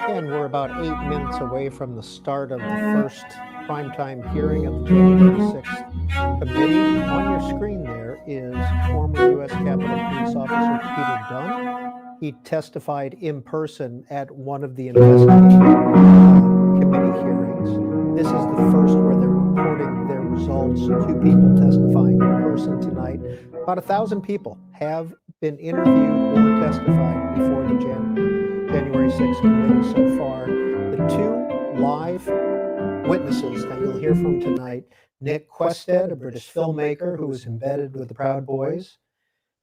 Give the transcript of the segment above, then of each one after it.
And we're about 8 minutes away from the start of the first primetime hearing of the January 6th committee. On your screen there is former U.S. Capitol Police Officer Peter Dunn. He testified in person at one of the investigative committee hearings. This is the first where they're reporting their results. 2 people testifying in person tonight. About 1,000 people have been interviewed or testified before the January 6th committee so far. The 2 live witnesses that you'll hear from tonight, Nick Quested, a British filmmaker who was embedded with the Proud Boys,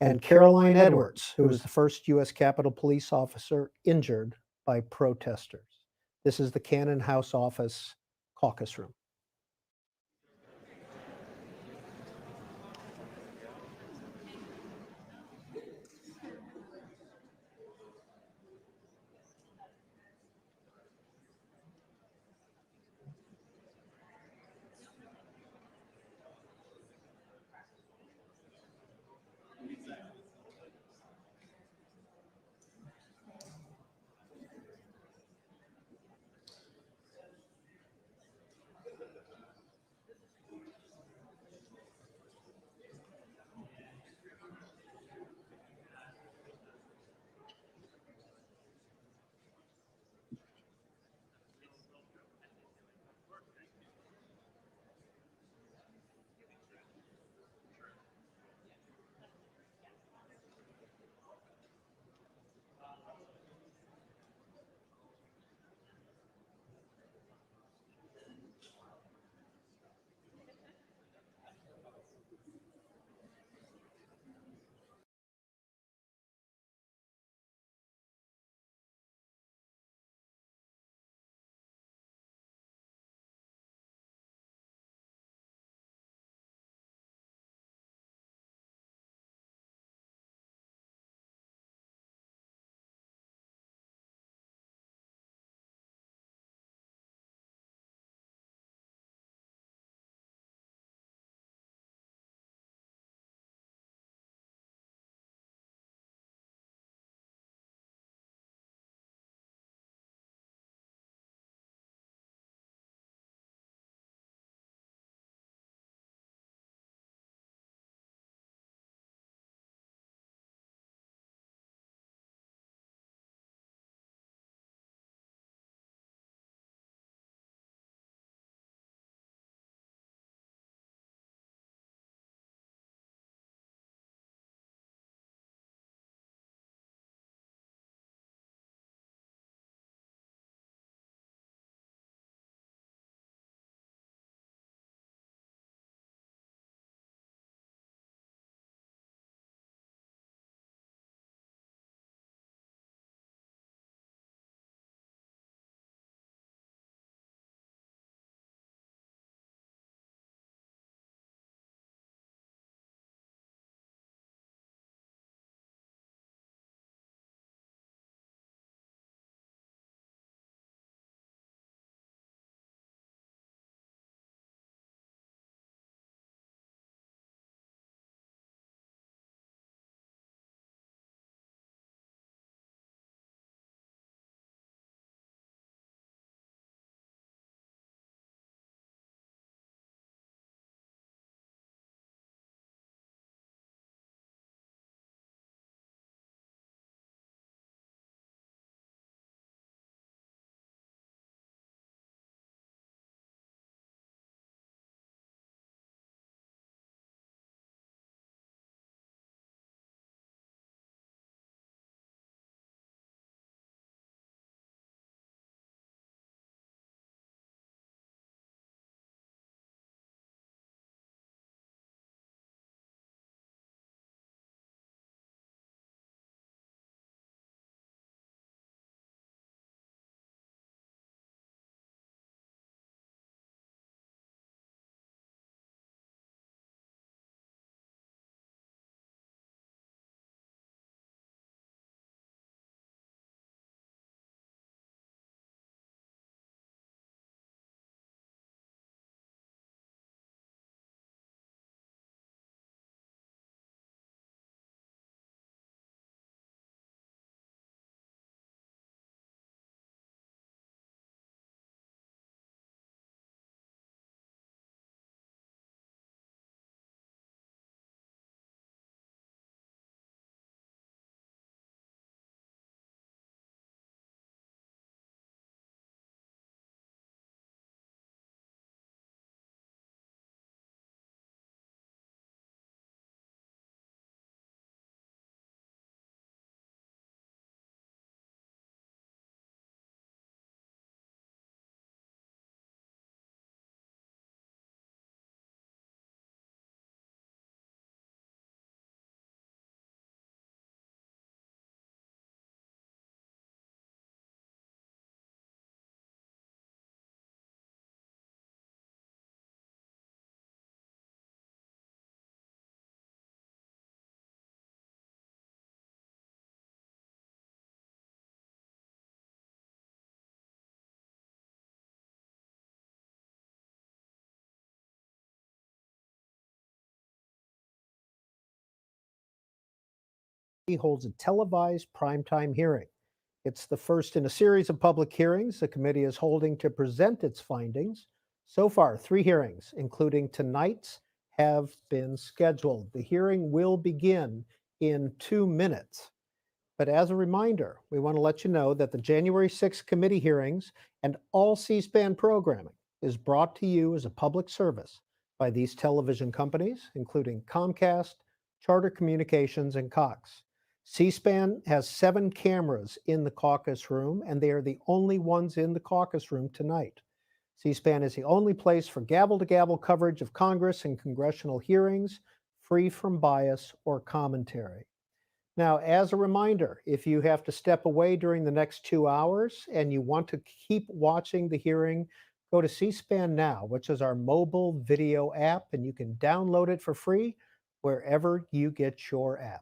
and Caroline Edwards, who was the first U.S. Capitol Police officer injured by protesters. This is the Cannon House Office caucus room. He holds a televised primetime hearing. It's the first in a series of public hearings the committee is holding to present its findings. So far, 3 hearings, including tonight's, have been scheduled. The hearing will begin in 2 minutes. But as a reminder, we want to let you know that the January 6th committee hearings and all C-SPAN programming is brought to you as a public service by these television companies, including Comcast, Charter Communications, and Cox. C-SPAN has 7 cameras in the caucus room, and they are the only ones in the caucus room tonight. C-SPAN is the only place for gavel-to-gavel coverage of Congress and congressional hearings, free from bias or commentary. Now, as a reminder, if you have to step away during the next 2 hours and you want to keep watching the hearing, go to C-SPAN Now, which is our mobile video app, and you can download it for free wherever you get your apps.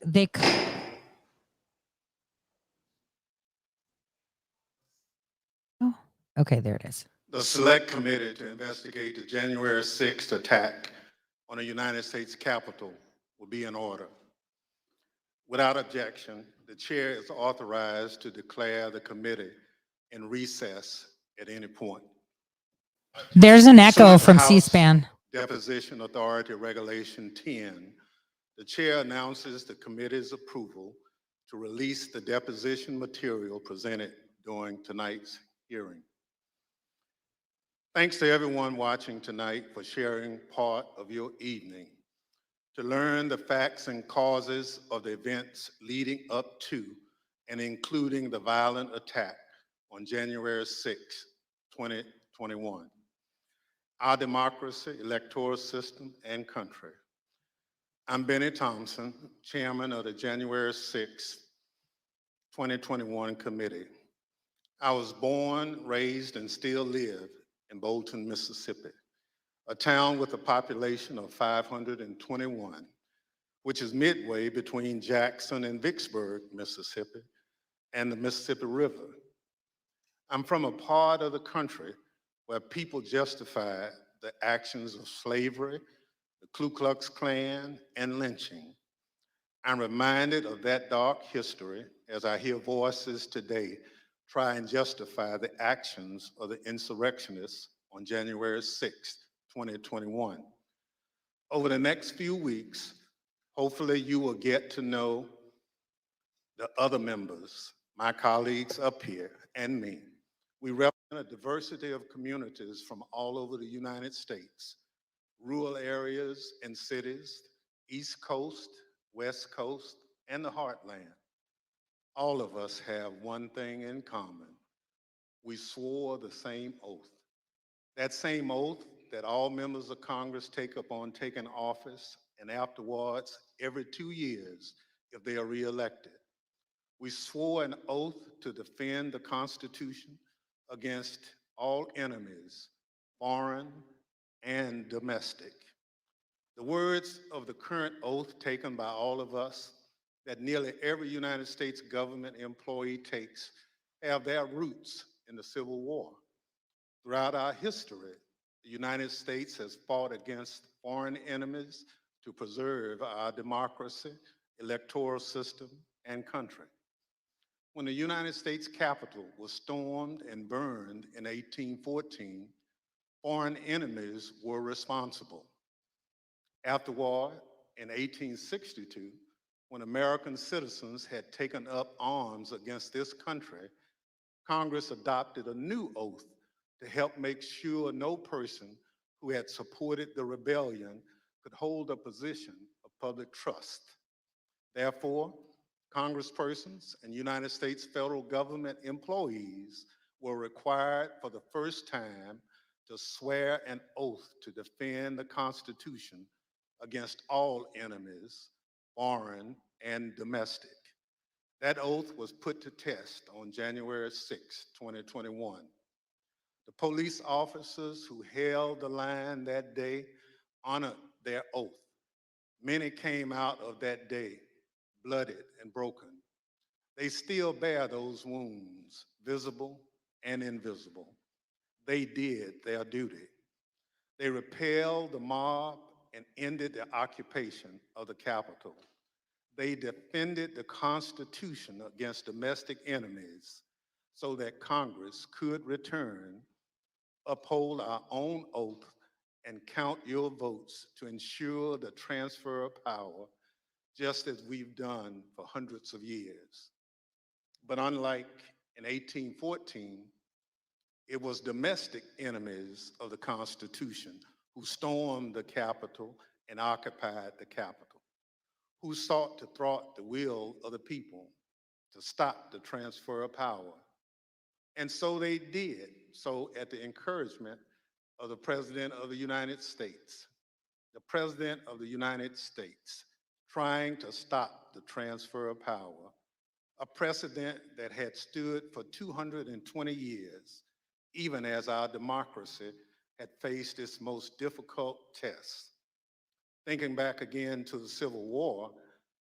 They oh, okay, there it is. The Select Committee to investigate the January 6th attack on the United States Capitol will be in order. Without objection, the chair is authorized to declare the committee in recess at any point. There's an echo Pursuant to from House C-SPAN. Deposition Authority Regulation 10, the chair announces the committee's approval to release the deposition material presented during tonight's hearing. Thanks to everyone watching tonight for sharing part of your evening to learn the facts and causes of the events leading up to and including the violent attack on January 6, 2021. Our democracy, electoral system, and country. I'm Benny Thompson, chairman of the January 6, 2021 committee. I was born, raised, and still live in Bolton, Mississippi, a town with a population of 521, which is midway between Jackson and Vicksburg, Mississippi, and the Mississippi River. I'm from a part of the country where people justify the actions of slavery, the Ku Klux Klan, and lynching. I'm reminded of that dark history as I hear voices today try and justify the actions of the insurrectionists on January 6, 2021. Over the next few weeks, hopefully you will get to know the other members, my colleagues up here, and me. We represent a diversity of communities from all over the United States, rural areas and cities, East Coast, West Coast, and the Heartland. All of us have one thing in common. We swore the same oath. That same oath that all members of Congress take upon taking office and afterwards every 2 years if they are reelected. We swore an oath to defend the Constitution against all enemies, foreign and domestic. The words of the current oath taken by all of us that nearly every United States government employee takes have their roots in the Civil War. Throughout our history, the United States has fought against foreign enemies to preserve our democracy, electoral system, and country. When the United States Capitol was stormed and burned in 1814, foreign enemies were responsible. Afterward, in 1862, when American citizens had taken up arms against this country, Congress adopted a new oath to help make sure no person who had supported the rebellion could hold a position of public trust. Therefore, congresspersons and United States federal government employees were required for the first time to swear an oath to defend the Constitution against all enemies, foreign and domestic. That oath was put to test on January 6, 2021. The police officers who held the line that day honored their oath. Many came out of that day bloodied and broken. They still bear those wounds, visible and invisible. They did their duty. They repelled the mob and ended the occupation of the Capitol. They defended the Constitution against domestic enemies so that Congress could return, uphold our own oath, and count your votes to ensure the transfer of power, just as we've done for hundreds of years. But unlike in 1814, it was domestic enemies of the Constitution who stormed the Capitol and occupied the Capitol, who sought to thwart the will of the people to stop the transfer of power. And so they did, so at the encouragement of the President of the United States. The President of the United States trying to stop the transfer of power, a precedent that had stood for 220 years, even as our democracy had faced its most difficult tests. Thinking back again to the Civil War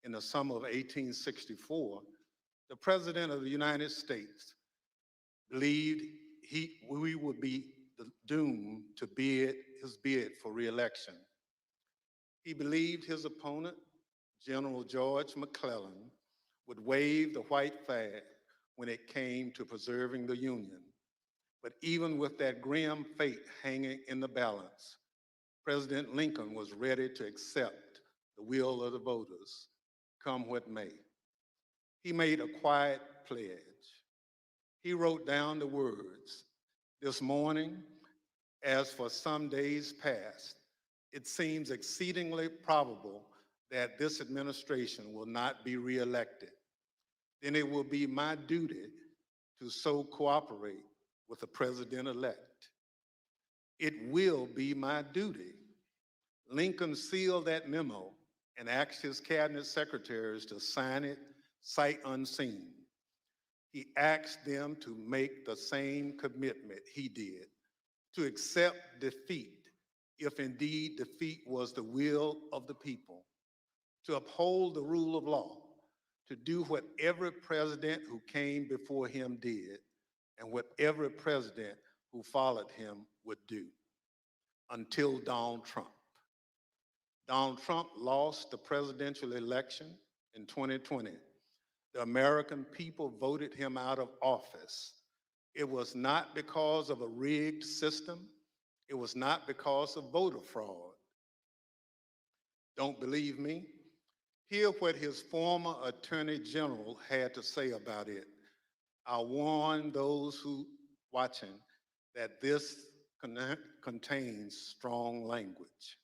in the summer of 1864, the President of the United States believed we would be doomed to his bid for re-election. He believed his opponent, General George McClellan, would wave the white flag when it came to preserving the Union. But even with that grim fate hanging in the balance, President Lincoln was ready to accept the will of the voters, come what may. He made a quiet pledge. He wrote down the words, "This morning, as for some days past, it seems exceedingly probable that this administration will not be reelected. Then it will be my duty to so cooperate with the president-elect. It will be my duty." Lincoln sealed that memo and asked his cabinet secretaries to sign it sight unseen. He asked them to make the same commitment he did, to accept defeat if indeed defeat was the will of the people, to uphold the rule of law, to do what every president who came before him did, and what every president who followed him would do, until Donald Trump. Donald Trump lost the presidential election in 2020. The American people voted him out of office. It was not because of a rigged system. It was not because of voter fraud. Don't believe me? Hear what his former Attorney General had to say about it. I warn those who watching that this contains strong language.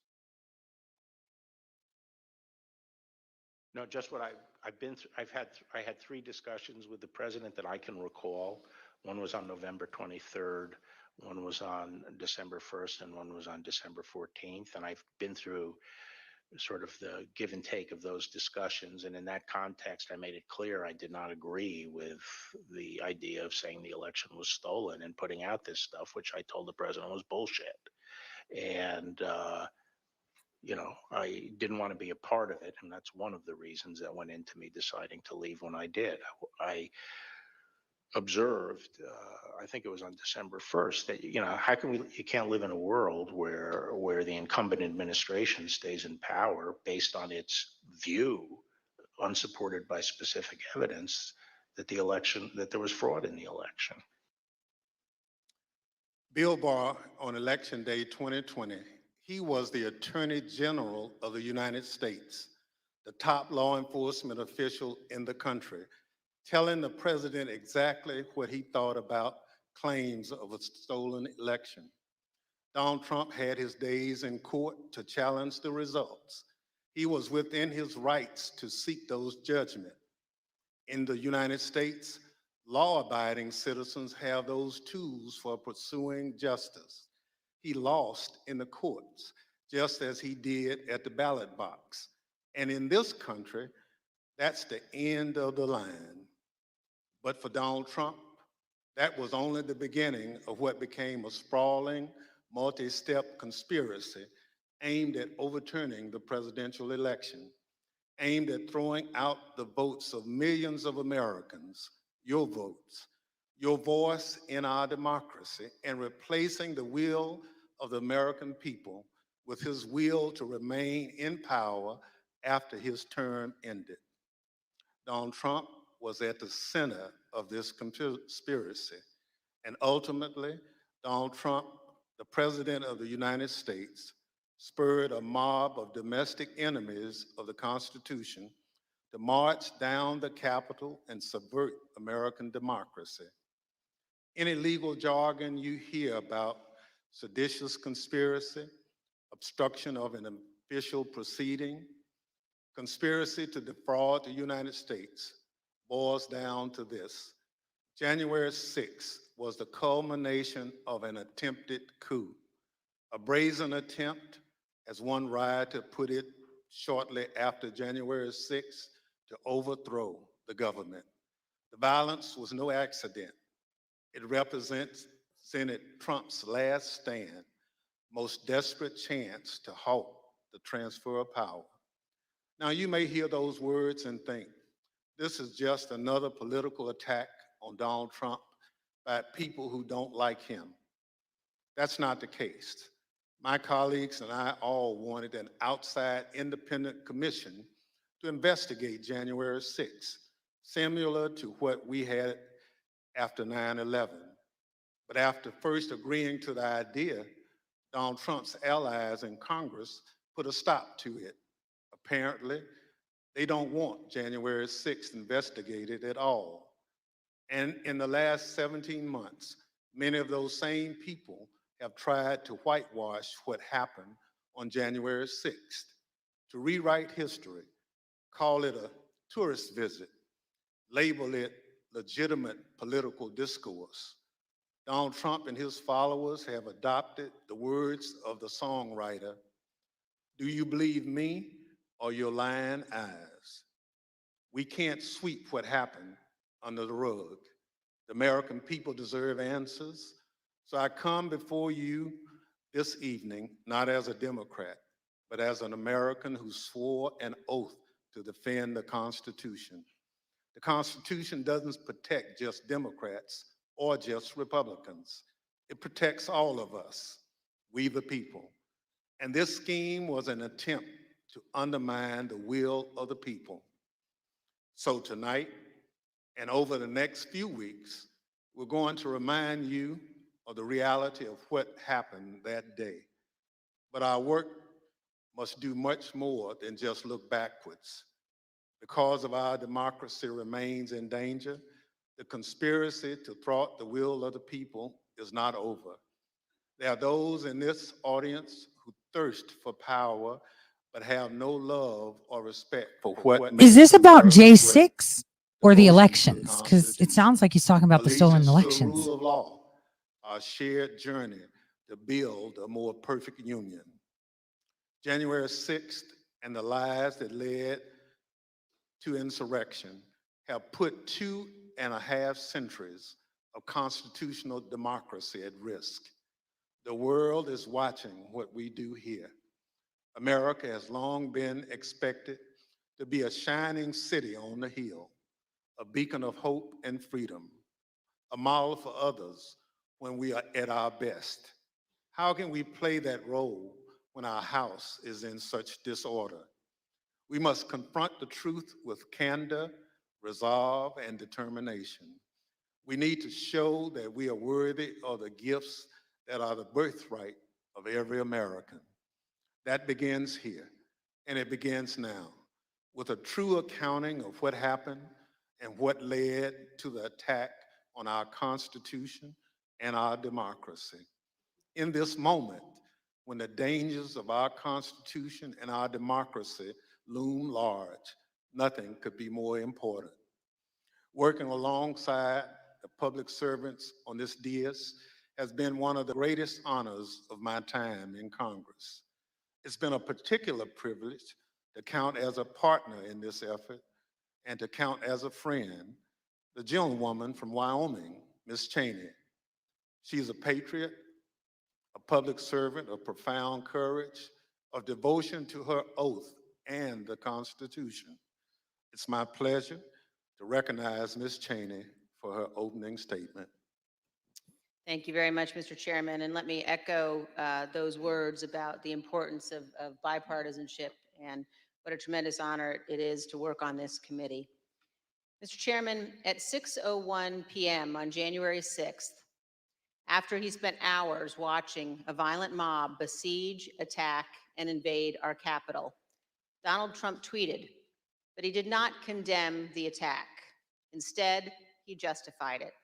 No, just what I've been through. I had 3 discussions with the president that I can recall. One was on November 23rd, one was on December 1st, and one was on December 14th. And I've been through sort of the give and take of those discussions. And in that context, I made it clear I did not agree with the idea of saying the election was stolen and putting out this stuff, which I told the president was bullshit. And, I didn't want to be a part of it. And that's one of the reasons that went into me deciding to leave when I did. I observed, I think it was on December 1st, that, how can you can't live in a world where the incumbent administration stays in power based on its view, unsupported by specific evidence, that there was fraud in the election. Bill Barr, on Election Day 2020, he was the Attorney General of the United States, the top law enforcement official in the country, telling the president exactly what he thought about claims of a stolen election. Donald Trump had his days in court to challenge the results. He was within his rights to seek those judgments. In the United States, law-abiding citizens have those tools for pursuing justice. He lost in the courts, just as he did at the ballot box. And in this country, that's the end of the line. But for Donald Trump, that was only the beginning of what became a sprawling, multi-step conspiracy aimed at overturning the presidential election, aimed at throwing out the votes of millions of Americans, your votes, your voice in our democracy, and replacing the will of the American people with his will to remain in power after his term ended. Donald Trump was at the center of this conspiracy, and ultimately, Donald Trump, the President of the United States, spurred a mob of domestic enemies of the Constitution to march down the Capitol and subvert American democracy. Any legal jargon you hear about seditious conspiracy, obstruction of an official proceeding, conspiracy to defraud the United States boils down to this. January 6th was the culmination of an attempted coup, a brazen attempt, as one rioter put it shortly after January 6th, to overthrow the government. The violence was no accident. It represented Trump's last stand, most desperate chance to halt the transfer of power. Now, you may hear those words and think, this is just another political attack on Donald Trump by people who don't like him. That's not the case. My colleagues and I all wanted an outside independent commission to investigate January 6th, similar to what we had after 9/11. But after first agreeing to the idea, Donald Trump's allies in Congress put a stop to it. Apparently, they don't want January 6th investigated at all. And in the last 17 months, many of those same people have tried to whitewash what happened on January 6th, to rewrite history, call it a tourist visit, label it legitimate political discourse. Donald Trump and his followers have adopted the words of the songwriter, "Do you believe me or your lying eyes?" We can't sweep what happened under the rug. The American people deserve answers. So I come before you this evening, not as a Democrat, but as an American who swore an oath to defend the Constitution. The Constitution doesn't protect just Democrats or just Republicans. It protects all of us, we the people. And this scheme was an attempt to undermine the will of the people. So tonight, and over the next few weeks, we're going to remind you of the reality of what happened that day. But our work must do much more than just look backwards. The cause of our democracy remains in danger. The conspiracy to thwart the will of the people is not over. There are those in this audience who thirst for power but have no love or respect for what Is this about makes America great. J6 or the Devotion to elections? Because it Constitution, sounds like he's talking about the stolen allegiance to the elections. rule of law, our shared journey to build a more perfect union. January 6th and the lies that led to insurrection have put 2.5 centuries of constitutional democracy at risk. The world is watching what we do here. America has long been expected to be a shining city on the hill, a beacon of hope and freedom, a model for others when we are at our best. How can we play that role when our house is in such disorder? We must confront the truth with candor, resolve, and determination. We need to show that we are worthy of the gifts that are the birthright of every American. That begins here, and it begins now, with a true accounting of what happened and what led to the attack on our Constitution and our democracy. In this moment, when the dangers of our Constitution and our democracy loom large, nothing could be more important. Working alongside the public servants on this dais has been one of the greatest honors of my time in Congress. It's been a particular privilege to count as a partner in this effort and to count as a friend the gentlewoman from Wyoming, Ms. Cheney. She's a patriot, a public servant of profound courage, of devotion to her oath and the Constitution. It's my pleasure to recognize Ms. Cheney for her opening statement. Thank you very much, Mr. Chairman. And let me echo those words about the importance of bipartisanship and what a tremendous honor it is to work on this committee. Mr. Chairman, at 6:01 p.m. on January 6th, after he spent hours watching a violent mob besiege, attack, and invade our Capitol, Donald Trump tweeted, but he did not condemn the attack. Instead, he justified it.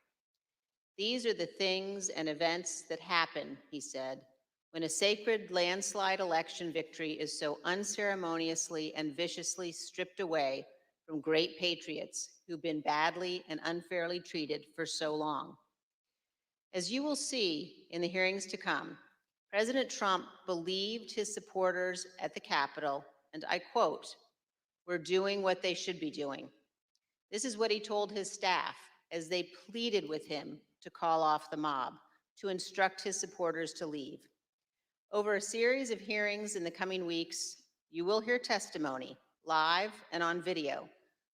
"These are the things and events that happen," he said, "when a sacred landslide election victory is so unceremoniously and viciously stripped away from great patriots who've been badly and unfairly treated for so long." As you will see in the hearings to come, President Trump believed his supporters at the Capitol, and I quote, "We're doing what they should be doing." This is what he told his staff as they pleaded with him to call off the mob, to instruct his supporters to leave. Over a series of hearings in the coming weeks, you will hear testimony, live and on video,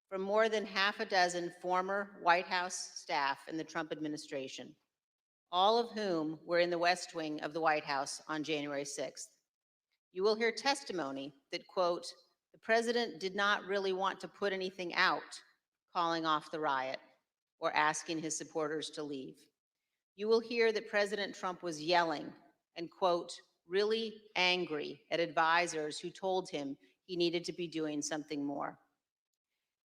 from more than half a dozen former White House staff in the Trump administration, all of whom were in the West Wing of the White House on January 6th. You will hear testimony that, quote, "The president did not really want to put anything out, calling off the riot or asking his supporters to leave." You will hear that President Trump was yelling and, quote, "really angry" at advisors who told him he needed to be doing something more.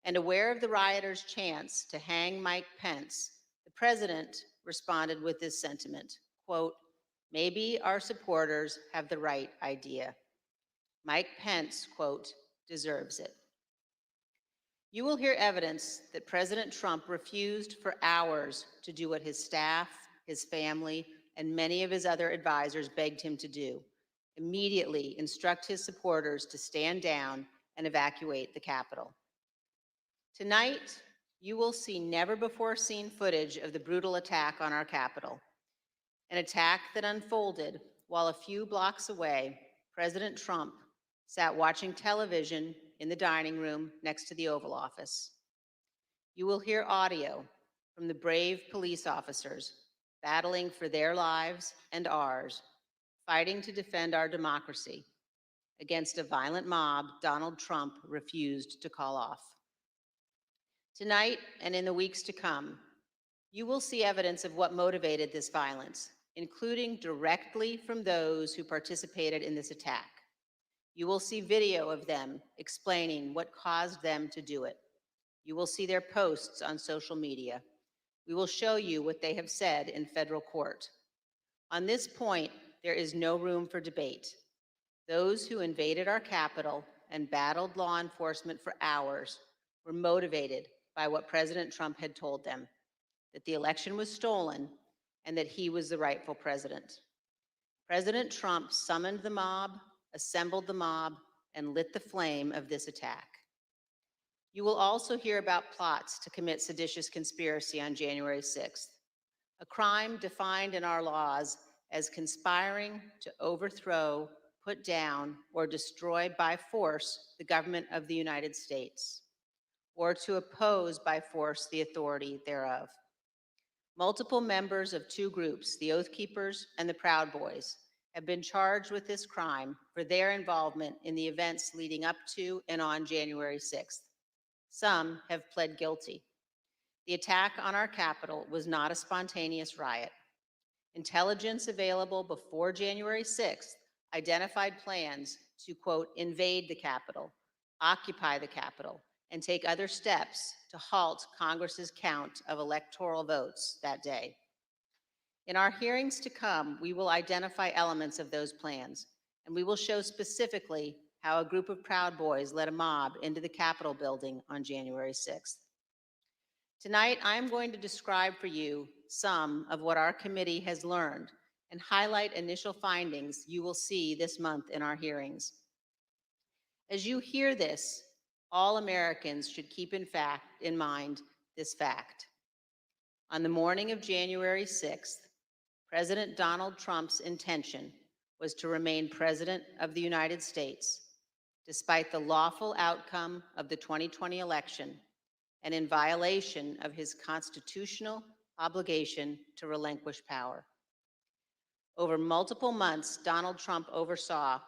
And aware of the rioters' chance to hang Mike Pence, the president responded with this sentiment, quote, "Maybe our supporters have the right idea. Mike Pence," quote, "deserves it." You will hear evidence that President Trump refused for hours to do what his staff, his family, and many of his other advisors begged him to do: immediately instruct his supporters to stand down and evacuate the Capitol. Tonight, you will see never-before-seen footage of the brutal attack on our Capitol, an attack that unfolded while a few blocks away, President Trump sat watching television in the dining room next to the Oval Office. You will hear audio from the brave police officers battling for their lives and ours, fighting to defend our democracy against a violent mob Donald Trump refused to call off. Tonight and in the weeks to come, you will see evidence of what motivated this violence, including directly from those who participated in this attack. You will see video of them explaining what caused them to do it. You will see their posts on social media. We will show you what they have said in federal court. On this point, there is no room for debate. Those who invaded our Capitol and battled law enforcement for hours were motivated by what President Trump had told them, that the election was stolen and that he was the rightful president. President Trump summoned the mob, assembled the mob, and lit the flame of this attack. You will also hear about plots to commit seditious conspiracy on January 6th, a crime defined in our laws as conspiring to overthrow, put down, or destroy by force the government of the United States, or to oppose by force the authority thereof. Multiple members of two groups, the Oath Keepers and the Proud Boys, have been charged with this crime for their involvement in the events leading up to and on January 6th. Some have pled guilty. The attack on our Capitol was not a spontaneous riot. Intelligence available before January 6th identified plans to, quote, "invade the Capitol, occupy the Capitol, and take other steps to halt Congress's count of electoral votes that day." In our hearings to come, we will identify elements of those plans, and we will show specifically how a group of Proud Boys led a mob into the Capitol building on January 6th. Tonight, I am going to describe for you some of what our committee has learned and highlight initial findings you will see this month in our hearings. As you hear this, all Americans should keep in mind this fact. On the morning of January 6th, President Donald Trump's intention was to remain President of the United States, despite the lawful outcome of the 2020 election and in violation of his constitutional obligation to relinquish power. Over multiple months, Donald Trump oversaw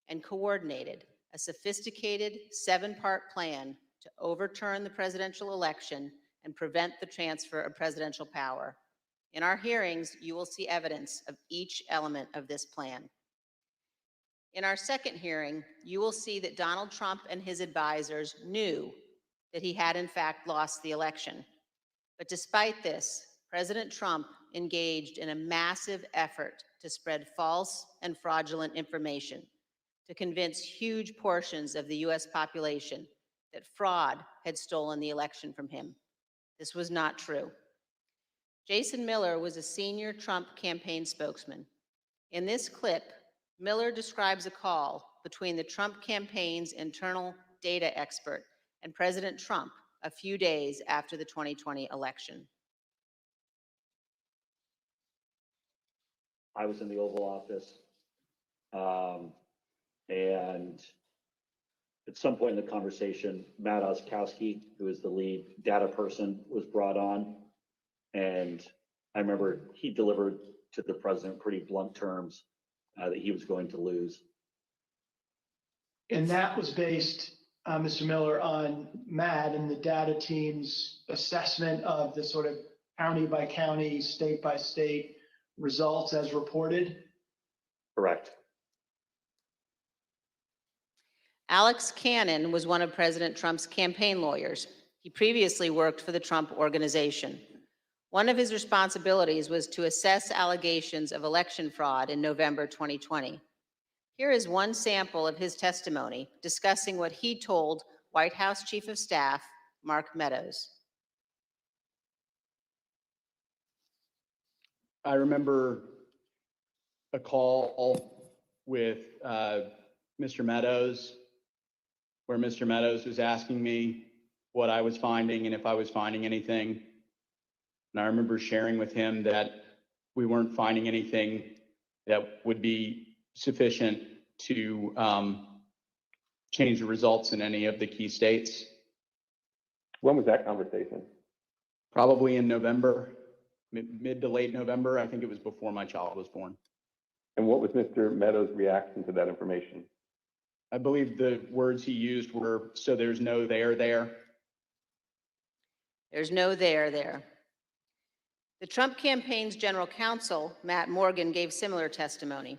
and coordinated a sophisticated 7-part plan to overturn the presidential election and prevent the transfer of presidential power. In our hearings, you will see evidence of each element of this plan. In our second hearing, you will see that Donald Trump and his advisors knew that he had in fact lost the election. But despite this, President Trump engaged in a massive effort to spread false and fraudulent information to convince huge portions of the US population that fraud had stolen the election from him. This was not true. Jason Miller was a senior Trump campaign spokesman. In this clip, Miller describes a call between the Trump campaign's internal data expert and President Trump a few days after the 2020 election. I was in the Oval Office, and at some point in the conversation, Matt Oskowski, who is the lead data person, was brought on. And I remember he delivered to the president pretty blunt terms that he was going to lose. And that was based, Mr. Miller, on Matt and the data team's assessment of the sort of county by county, state by state results as reported? Correct. Alex Cannon was one of President Trump's campaign lawyers. He previously worked for the Trump Organization. One of his responsibilities was to assess allegations of election fraud in November 2020. Here is one sample of his testimony discussing what he told White House Chief of Staff Mark Meadows. I remember a call with Mr. Meadows, where Mr. Meadows was asking me what I was finding and if I was finding anything. And I remember sharing with him that we weren't finding anything that would be sufficient to change the results in any of the key states. When was that conversation? Probably in November, mid to late November. I think it was before my child was born. And what was Mr. Meadows' reaction to that information? I believe the words he used were, "So there's no there there." There's no there. The Trump campaign's general counsel, Matt Morgan, gave similar testimony.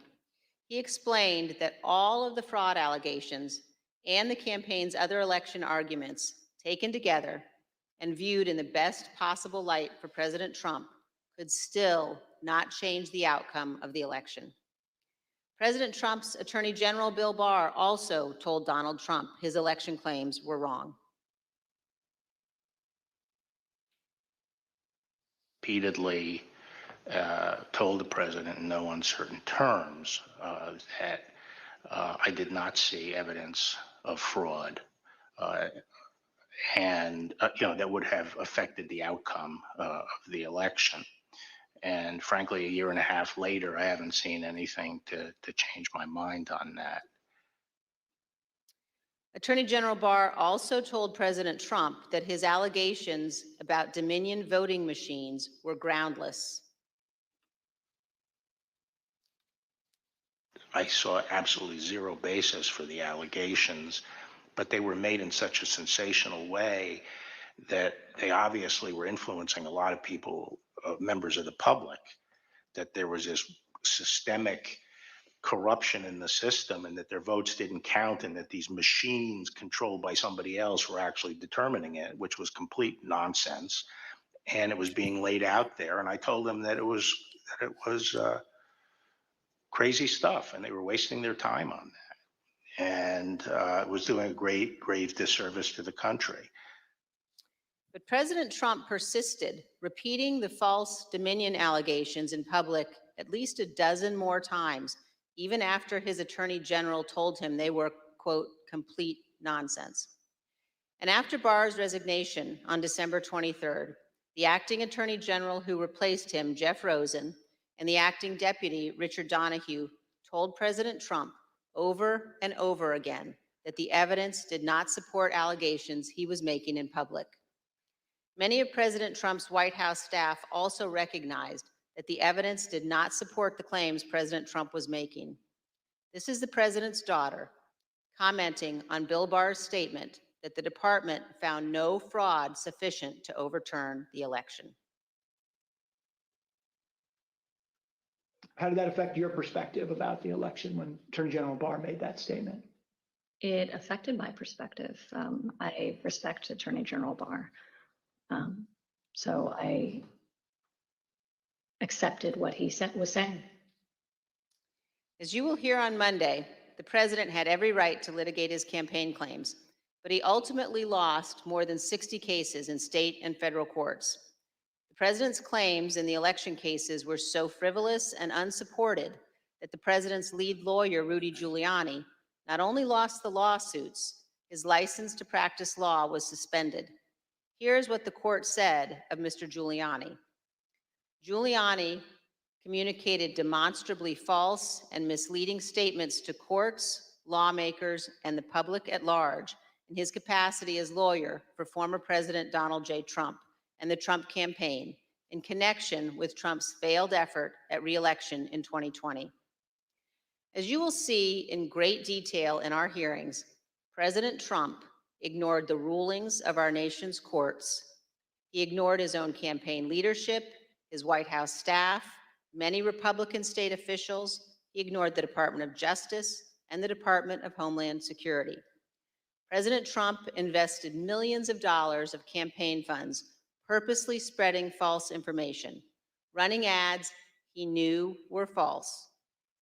He explained that all of the fraud allegations and the campaign's other election arguments taken together and viewed in the best possible light for President Trump could still not change the outcome of the election. President Trump's Attorney General Bill Barr also told Donald Trump his election claims were wrong. Repeatedly told the president in no uncertain terms that I did not see evidence of fraud and that would have affected the outcome of the election. And frankly, a year and a half later, I haven't seen anything to change my mind on that. Attorney General Barr also told President Trump that his allegations about Dominion voting machines were groundless. I saw absolutely zero basis for the allegations, but they were made in such a sensational way that they obviously were influencing a lot of people, members of the public, that there was this systemic corruption in the system and that their votes didn't count and that these machines controlled by somebody else were actually determining it, which was complete nonsense. and it was being laid out there. And I told them that it was crazy stuff, and they were wasting their time on that, and it was doing a grave disservice to the country. But President Trump persisted, repeating the false Dominion allegations in public at least a dozen more times, even after his attorney general told him they were, quote, complete nonsense. And after Barr's resignation on December 23rd, the acting attorney general who replaced him, Jeff Rosen, and the acting deputy, Richard Donahue, told President Trump over and over again that the evidence did not support allegations he was making in public. Many of President Trump's White House staff also recognized that the evidence did not support the claims President Trump was making. This is the president's daughter commenting on Bill Barr's statement that the department found no fraud sufficient to overturn the election. How did that affect your perspective about the election when Attorney General Barr made that statement? It affected my perspective. I respect Attorney General Barr. So I accepted what he was saying. As you will hear on Monday, the president had every right to litigate his campaign claims, but he ultimately lost more than 60 cases in state and federal courts. The president's claims in the election cases were so frivolous and unsupported that the president's lead lawyer, Rudy Giuliani, not only lost the lawsuits, his license to practice law was suspended. Here's what the court said of Mr. Giuliani. Giuliani communicated demonstrably false and misleading statements to courts, lawmakers, and the public at large in his capacity as lawyer for former President Donald J. Trump and the Trump campaign in connection with Trump's failed effort at re-election in 2020. As you will see in great detail in our hearings, President Trump ignored the rulings of our nation's courts. He ignored his own campaign leadership, his White House staff, many Republican state officials. He ignored the Department of Justice and the Department of Homeland Security. President Trump invested millions of dollars of campaign funds purposely spreading false information, running ads he knew were false,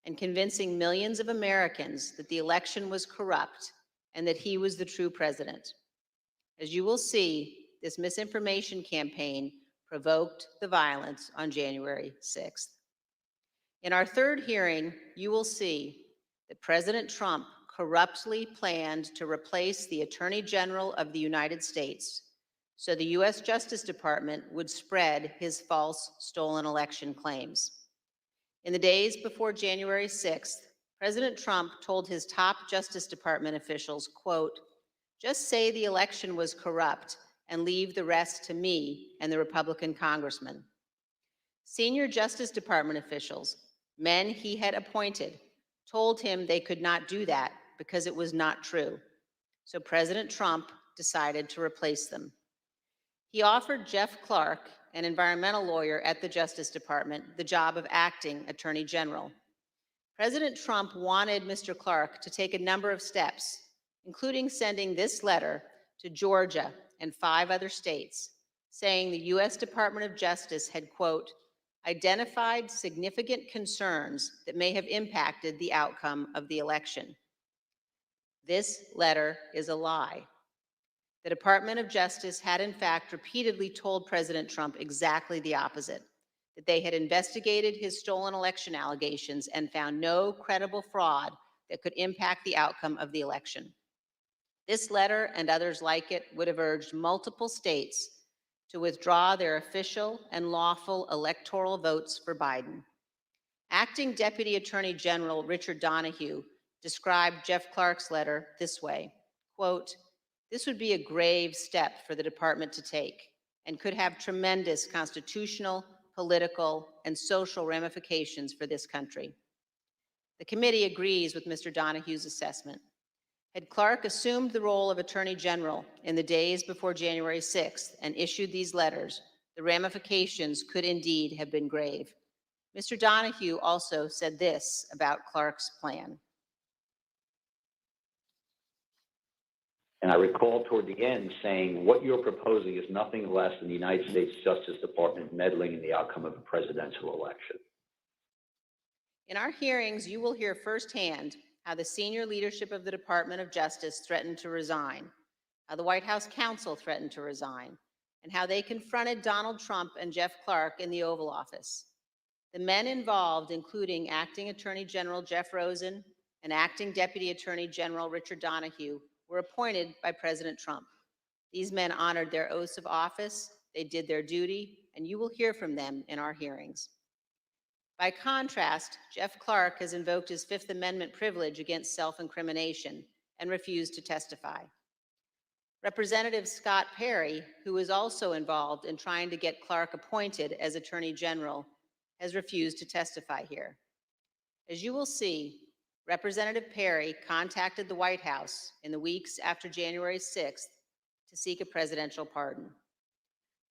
and convincing millions of Americans that the election was corrupt and that he was the true president. As you will see, this misinformation campaign provoked the violence on January 6th. In our third hearing, you will see that President Trump corruptly planned to replace the Attorney General of the United States so the U.S. Justice Department would spread his false stolen election claims. In the days before January 6th, President Trump told his top Justice Department officials, quote, "Just say the election was corrupt and leave the rest to me and the Republican congressman." Senior Justice Department officials, men he had appointed, told him they could not do that because it was not true. So President Trump decided to replace them. He offered Jeff Clark, an environmental lawyer at the Justice Department, the job of acting Attorney General. President Trump wanted Mr. Clark to take a number of steps, including sending this letter to Georgia and 5 other states, saying the U.S. Department of Justice had, quote, identified significant concerns that may have impacted the outcome of the election. This letter is a lie. The Department of Justice had in fact repeatedly told President Trump exactly the opposite, that they had investigated his stolen election allegations and found no credible fraud that could impact the outcome of the election. This letter and others like it would have urged multiple states to withdraw their official and lawful electoral votes for Biden. Acting Deputy Attorney General Richard Donahue described Jeff Clark's letter this way, quote, "This would be a grave step for the department to take and could have tremendous constitutional, political, and social ramifications for this country." The committee agrees with Mr. Donahue's assessment. Had Clark assumed the role of Attorney General in the days before January 6th and issued these letters, the ramifications could indeed have been grave. Mr. Donahue also said this about Clark's plan. And I recall toward the end saying, what you're proposing is nothing less than the United States Justice Department meddling in the outcome of a presidential election. In our hearings, you will hear firsthand how the senior leadership of the Department of Justice threatened to resign, how the White House counsel threatened to resign, and how they confronted Donald Trump and Jeff Clark in the Oval Office. The men involved, including Acting Attorney General Jeff Rosen and Acting Deputy Attorney General Richard Donahue, were appointed by President Trump. These men honored their oaths of office, they did their duty, and you will hear from them in our hearings. By contrast, Jeff Clark has invoked his Fifth Amendment privilege against self-incrimination and refused to testify. Representative Scott Perry, who is also involved in trying to get Clark appointed as Attorney General, has refused to testify here. As you will see, Representative Perry contacted the White House in the weeks after January 6th to seek a presidential pardon.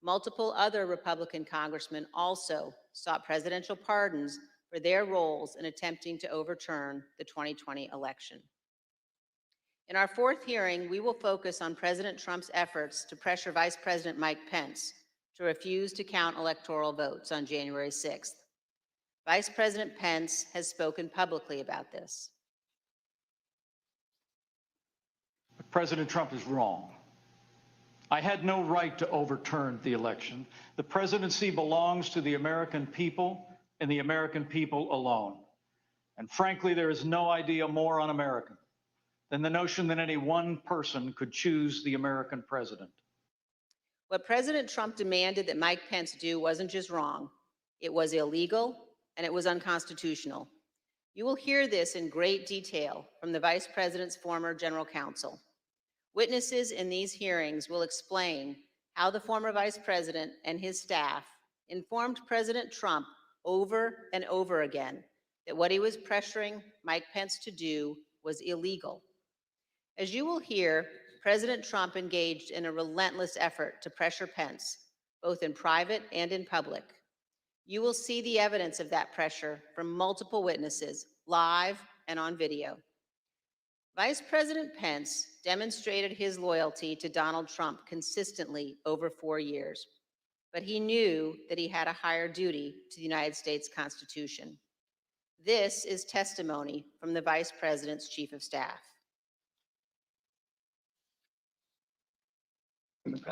Multiple other Republican congressmen also sought presidential pardons for their roles in attempting to overturn the 2020 election. In our fourth hearing, we will focus on President Trump's efforts to pressure Vice President Mike Pence to refuse to count electoral votes on January 6th. Vice President Pence has spoken publicly about this. President Trump is wrong. I had no right to overturn the election. The presidency belongs to the American people and the American people alone. And frankly, there is no idea more un-American than the notion that any one person could choose the American president. What President Trump demanded that Mike Pence do wasn't just wrong, it was illegal and it was unconstitutional. You will hear this in great detail from the Vice President's former general counsel. Witnesses in these hearings will explain how the former Vice President and his staff informed President Trump over and over again that what he was pressuring Mike Pence to do was illegal. As you will hear, President Trump engaged in a relentless effort to pressure Pence, both in private and in public. You will see the evidence of that pressure from multiple witnesses, live and on video. Vice President Pence demonstrated his loyalty to Donald Trump consistently over 4 years, but he knew that he had a higher duty to the United States Constitution. This is testimony from the Vice President's Chief of Staff.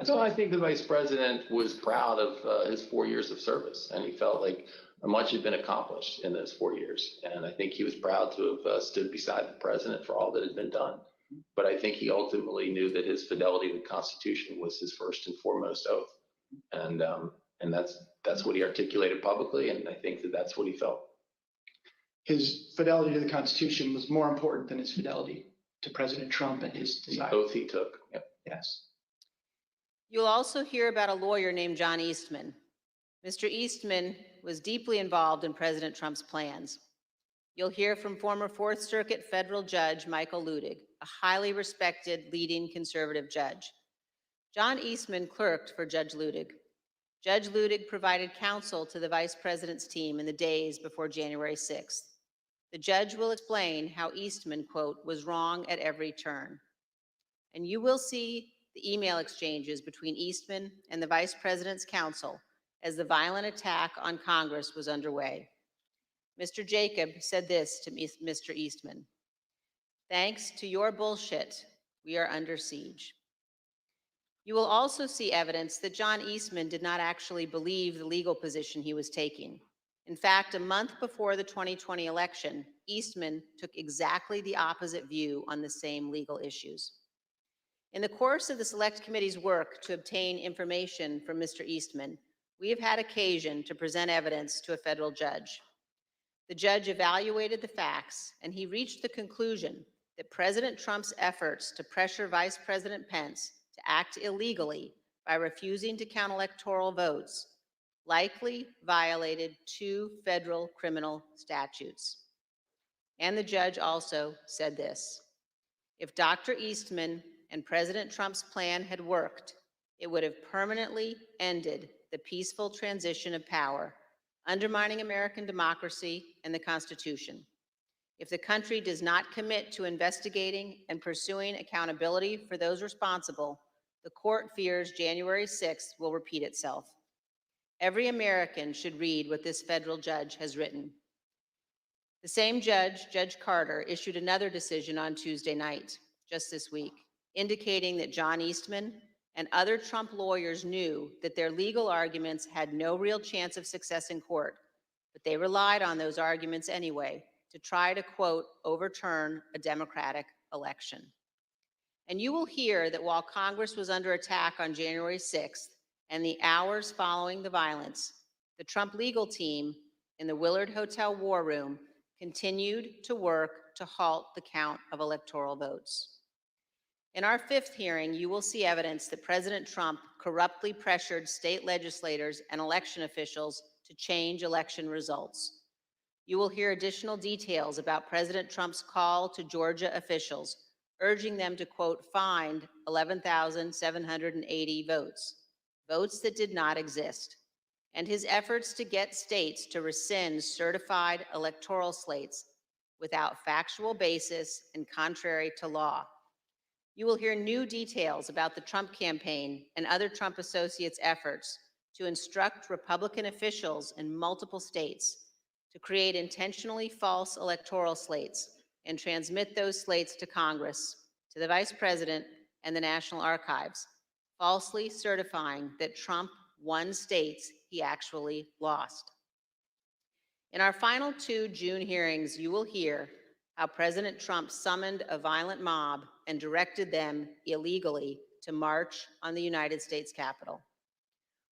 So I think the Vice President was proud of his 4 years of service, and he felt like much had been accomplished in those 4 years. And I think he was proud to have stood beside the President for all that had been done. But I think he ultimately knew that his fidelity to the Constitution was his first and foremost oath. And that's what he articulated publicly, and I think that that's what he felt. His fidelity to the Constitution was more important than his fidelity to President Trump and his desire. The oath he took. Yep. Yes. You'll also hear about a lawyer named John Eastman. Mr. Eastman was deeply involved in President Trump's plans. You'll hear from former Fourth Circuit federal judge Michael Ludig, a highly respected leading conservative judge. John Eastman clerked for Judge Ludig. Judge Ludig provided counsel to the Vice President's team in the days before January 6th. The judge will explain how Eastman, quote, was wrong at every turn. And you will see the email exchanges between Eastman and the Vice President's counsel as the violent attack on Congress was underway. Mr. Jacob said this to Mr. Eastman: "Thanks to your bullshit, we are under siege." You will also see evidence that John Eastman did not actually believe the legal position he was taking. In fact, a month before the 2020 election, Eastman took exactly the opposite view on the same legal issues. In the course of the Select Committee's work to obtain information from Mr. Eastman, we have had occasion to present evidence to a federal judge. The judge evaluated the facts, and he reached the conclusion that President Trump's efforts to pressure Vice President Pence to act illegally by refusing to count electoral votes likely violated 2 federal criminal statutes. And the judge also said this: if Dr. Eastman and President Trump's plan had worked, it would have permanently ended the peaceful transition of power, undermining American democracy and the Constitution. If the country does not commit to investigating and pursuing accountability for those responsible, the court fears January 6th will repeat itself. Every American should read what this federal judge has written. The same judge, Judge Carter, issued another decision on Tuesday night, just this week, indicating that John Eastman and other Trump lawyers knew that their legal arguments had no real chance of success in court, but they relied on those arguments anyway to try to, quote, overturn a Democratic election. And you will hear that while Congress was under attack on January 6th and the hours following the violence, the Trump legal team in the Willard Hotel War Room continued to work to halt the count of electoral votes. In our fifth hearing, you will see evidence that President Trump corruptly pressured state legislators and election officials to change election results. You will hear additional details about President Trump's call to Georgia officials, urging them to, quote, find 11,780 votes, votes that did not exist, and his efforts to get states to rescind certified electoral slates without factual basis and contrary to law. You will hear new details about the Trump campaign and other Trump associates' efforts to instruct Republican officials in multiple states to create intentionally false electoral slates and transmit those slates to Congress, to the Vice President, and the National Archives, falsely certifying that Trump won states he actually lost. In our final two June hearings, you will hear how President Trump summoned a violent mob and directed them illegally to march on the United States Capitol.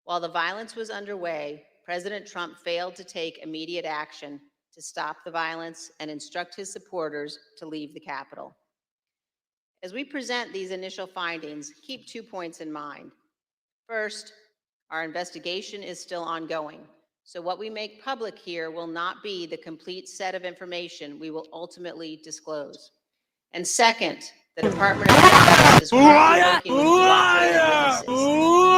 While the violence was underway, President Trump failed to take immediate action to stop the violence and instruct his supporters to leave the Capitol. As we present these initial findings, keep 2 points in mind. First, our investigation is still ongoing, so what we make public here will not be the complete set of information we will ultimately disclose. And second, the Department of Justice is currently working with cooperating witnesses and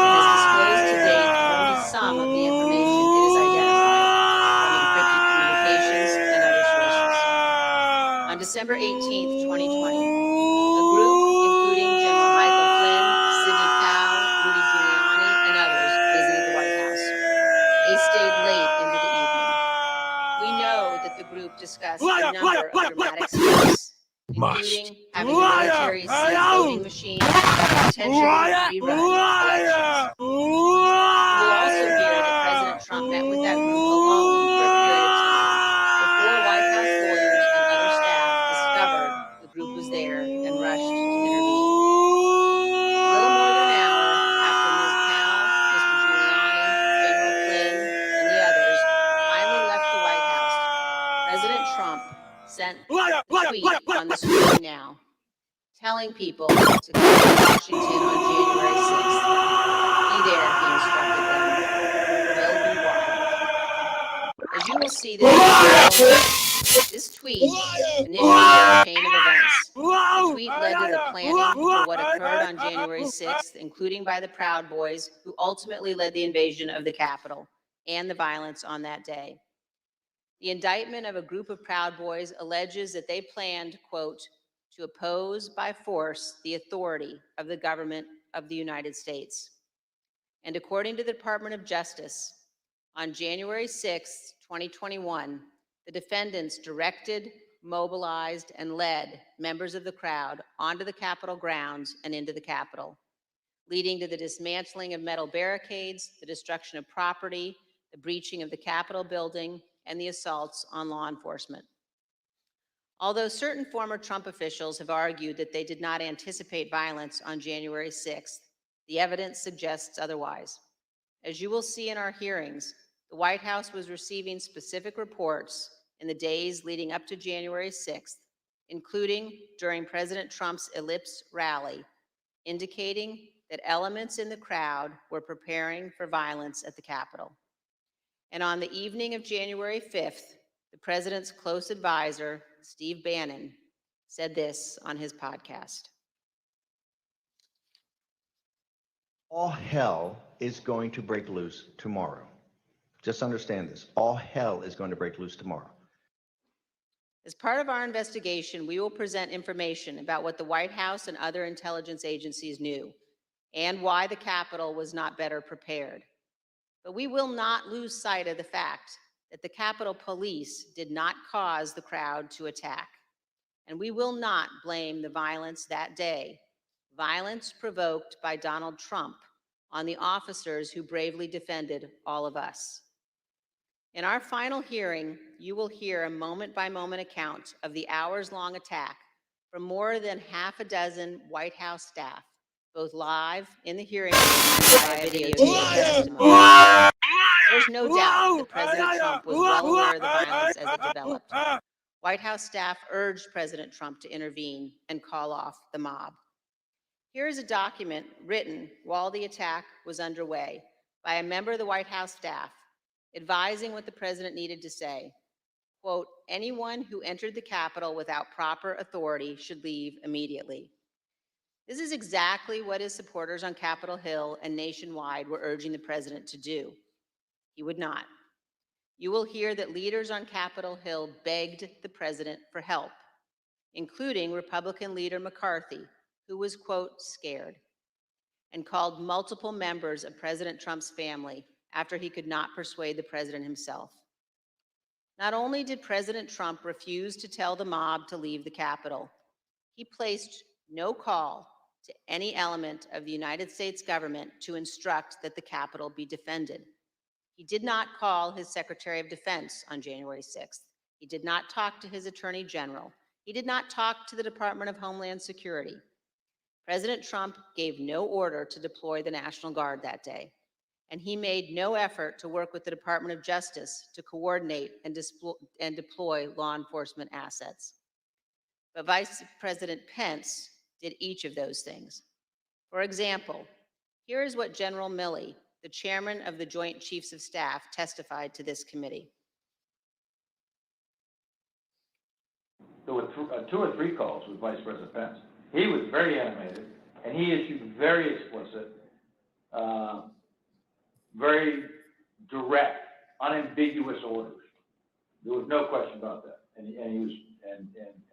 has disclosed to date only some of the information it has identified from encrypted communications and other sources. On December 18th, 2020, a group including General Michael Flynn, Sidney Powell, Rudy Giuliani, and others visited the White House. They stayed late into the evening. We know that the group discussed a number of dramatic steps, including having the military seize voting machines and potentially rerun elections. You will also hear that President Trump met with that group alone for a period of time before White House lawyers and other staff discovered the group was there and rushed to intervene. A little more than an hour after Ms. Powell, Mr. Giuliani, General Flynn, and the others finally left the White House, President Trump sent a tweet on the screen now, telling people to come to Washington on January 6th. Be there, he instructed them. Will be wild. As you will see, this tweet initiated a chain of events. The tweet led to the planning for what occurred on January 6th, including by the Proud Boys, who ultimately led the invasion of the Capitol and the violence on that day. The indictment of a group of Proud Boys alleges that they planned, quote, to oppose by force the authority of the government of the United States. And according to the Department of Justice, on January 6, 2021, the defendants directed, mobilized, and led members of the crowd onto the Capitol grounds and into the Capitol, leading to the dismantling of metal barricades, the destruction of property, the breaching of the Capitol building, and the assaults on law enforcement. Although certain former Trump officials have argued that they did not anticipate violence on January 6th, the evidence suggests otherwise. As you will see in our hearings, the White House was receiving specific reports in the days leading up to January 6th, including during President Trump's Ellipse rally, indicating that elements in the crowd were preparing for violence at the Capitol. And on the evening of January 5th, the president's close advisor, Steve Bannon, said this on his podcast. All hell is going to break loose tomorrow. Just understand this. All hell is going to break loose tomorrow. As part of our investigation, we will present information about what the White House and other intelligence agencies knew and why the Capitol was not better prepared. But we will not lose sight of the fact that the Capitol Police did not cause the crowd to attack. And we will not blame the violence that day, violence provoked by Donald Trump, on the officers who bravely defended all of us. In our final hearing, you will hear a moment-by-moment account of the hours-long attack from more than half a dozen White House staff, both live in the hearing room and via videotape testimony. There's no doubt that President Trump was well aware of the violence as it developed. White House staff urged President Trump to intervene and call off the mob. Here is a document written while the attack was underway by a member of the White House staff, advising what the president needed to say. Quote, anyone who entered the Capitol without proper authority should leave immediately. This is exactly what his supporters on Capitol Hill and nationwide were urging the president to do. He would not. You will hear that leaders on Capitol Hill begged the president for help, including Republican leader McCarthy, who was, quote, scared, and called multiple members of President Trump's family after he could not persuade the president himself. Not only did President Trump refuse to tell the mob to leave the Capitol, he placed no call to any element of the United States government to instruct that the Capitol be defended. He did not call his Secretary of Defense on January 6th. He did not talk to his Attorney General. He did not talk to the Department of Homeland Security. President Trump gave no order to deploy the National Guard that day, and he made no effort to work with the Department of Justice to coordinate and deploy law enforcement assets. But Vice President Pence did each of those things. For example, here is what General Milley, the chairman of the Joint Chiefs of Staff, testified to this committee. There were 2 or 3 calls with Vice President Pence. He was very animated, and he issued very explicit, very direct, unambiguous orders. There was no question about that. And he was, and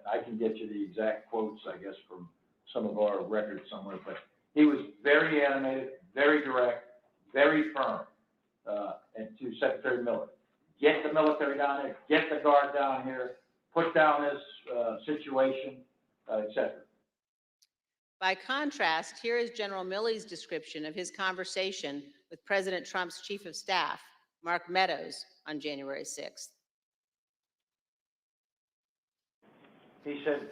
I can get you the exact quotes, I guess, from some of our records somewhere, but he was very animated, very direct, very firm, and to Secretary Miller. Get the military down there, get the Guard down here, put down this situation, etc. By contrast, here is General Milley's description of his conversation with President Trump's Chief of Staff, Mark Meadows, on January 6th. He said,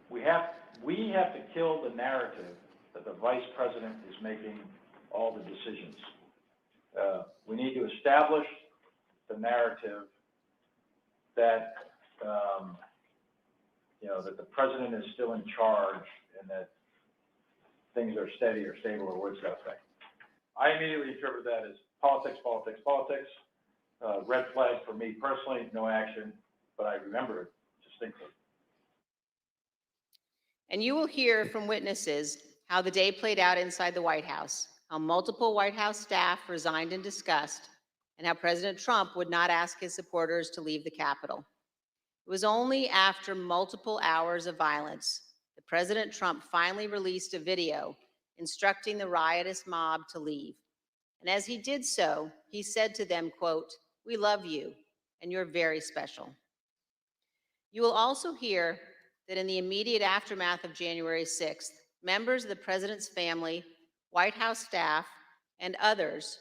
we have to kill the narrative that the Vice President is making all the decisions. We need to establish the narrative that, that the President is still in charge and that things are steady or stable or words to that effect. I immediately interpret that as politics, politics, politics. Red flag for me personally, no action, but I remember it distinctly. And you will hear from witnesses how the day played out inside the White House, how multiple White House staff resigned in disgust, and how President Trump would not ask his supporters to leave the Capitol. It was only after multiple hours of violence that President Trump finally released a video instructing the riotous mob to leave. And as he did so, he said to them, quote, "We love you, and you're very special." You will also hear that in the immediate aftermath of January 6th, members of the president's family, White House staff, and others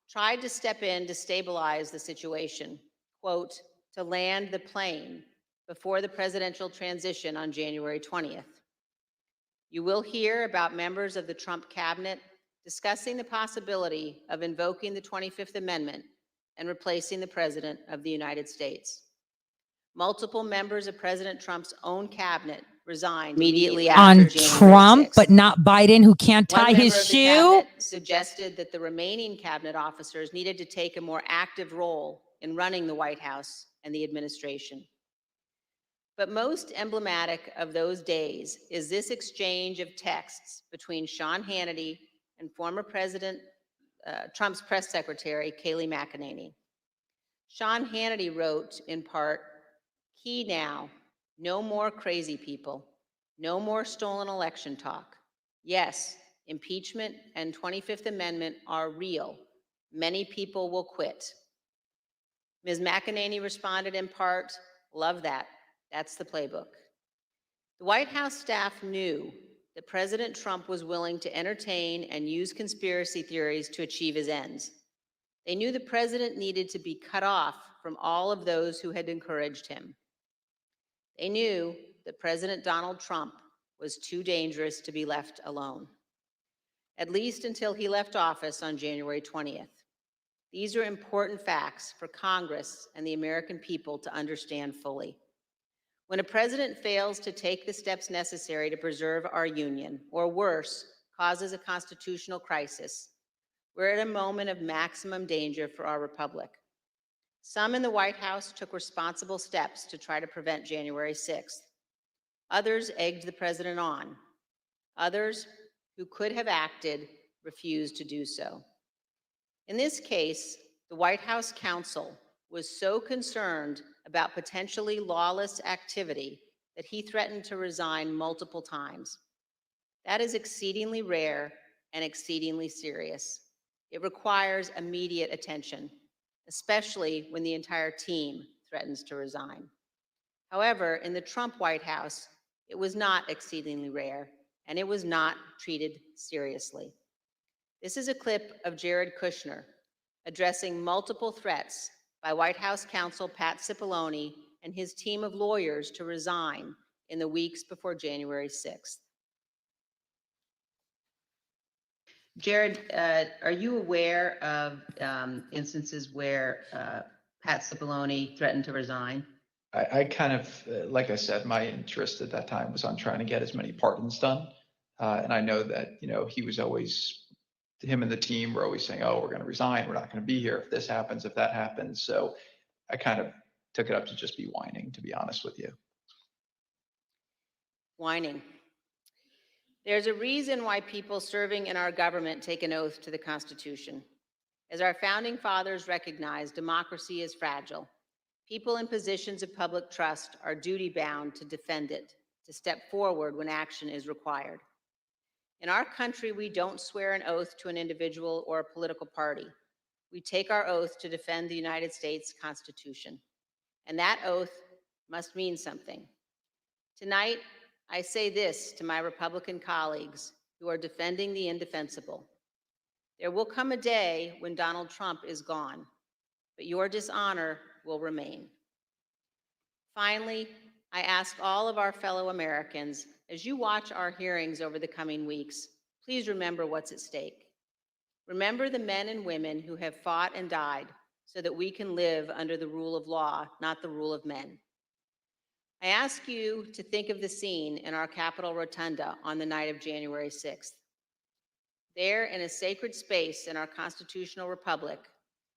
tried to step in to stabilize the situation, quote, to land the plane before the presidential transition on January 20th. You will hear about members of the Trump cabinet discussing the possibility of invoking the 25th Amendment and replacing the President of the United States. Multiple members of President Trump's own cabinet resigned immediately after On January Trump, 6th. but not Biden, who can't One tie member his of the shoe? cabinet suggested that the remaining cabinet officers needed to take a more active role in running the White House and the administration. But most emblematic of those days is this exchange of texts between Sean Hannity and former President Trump's press secretary, Kayleigh McEnany. Sean Hannity wrote, in part, Key now, no more crazy people, no more stolen election talk. Yes, impeachment and 25th Amendment are real. Many people will quit. Ms. McEnany responded in part, love that. That's the playbook. The White House staff knew that President Trump was willing to entertain and use conspiracy theories to achieve his ends. They knew the president needed to be cut off from all of those who had encouraged him. They knew that President Donald Trump was too dangerous to be left alone, at least until he left office on January 20th. These are important facts for Congress and the American people to understand fully. When a president fails to take the steps necessary to preserve our union, or worse, causes a constitutional crisis, we're at a moment of maximum danger for our republic. Some in the White House took responsible steps to try to prevent January 6th. Others egged the president on. Others, who could have acted, refused to do so. In this case, the White House counsel was so concerned about potentially lawless activity that he threatened to resign multiple times. That is exceedingly rare and exceedingly serious. It requires immediate attention, especially when the entire team threatens to resign. However, in the Trump White House, it was not exceedingly rare, and it was not treated seriously. This is a clip of Jared Kushner addressing multiple threats by White House counsel Pat Cipollone and his team of lawyers to resign in the weeks before January 6th. Jared, are you aware of instances where Pat Cipollone threatened to resign? I kind of, like I said, my interest at that time was on trying to get as many pardons done. And I know that, he was always, him and the team were always saying, oh, we're going to resign. We're not going to be here if this happens, if that happens. So I kind of took it up to just be whining, to be honest with you. Whining. There's a reason why people serving in our government take an oath to the Constitution. As our founding fathers recognized, democracy is fragile. People in positions of public trust are duty-bound to defend it, to step forward when action is required. In our country, we don't swear an oath to an individual or a political party. We take our oath to defend the United States Constitution. And that oath must mean something. Tonight, I say this to my Republican colleagues who are defending the indefensible. There will come a day when Donald Trump is gone, but your dishonor will remain. Finally, I ask all of our fellow Americans, as you watch our hearings over the coming weeks, please remember what's at stake. Remember the men and women who have fought and died so that we can live under the rule of law, not the rule of men. I ask you to think of the scene in our Capitol Rotunda on the night of January 6th. There, in a sacred space in our constitutional republic,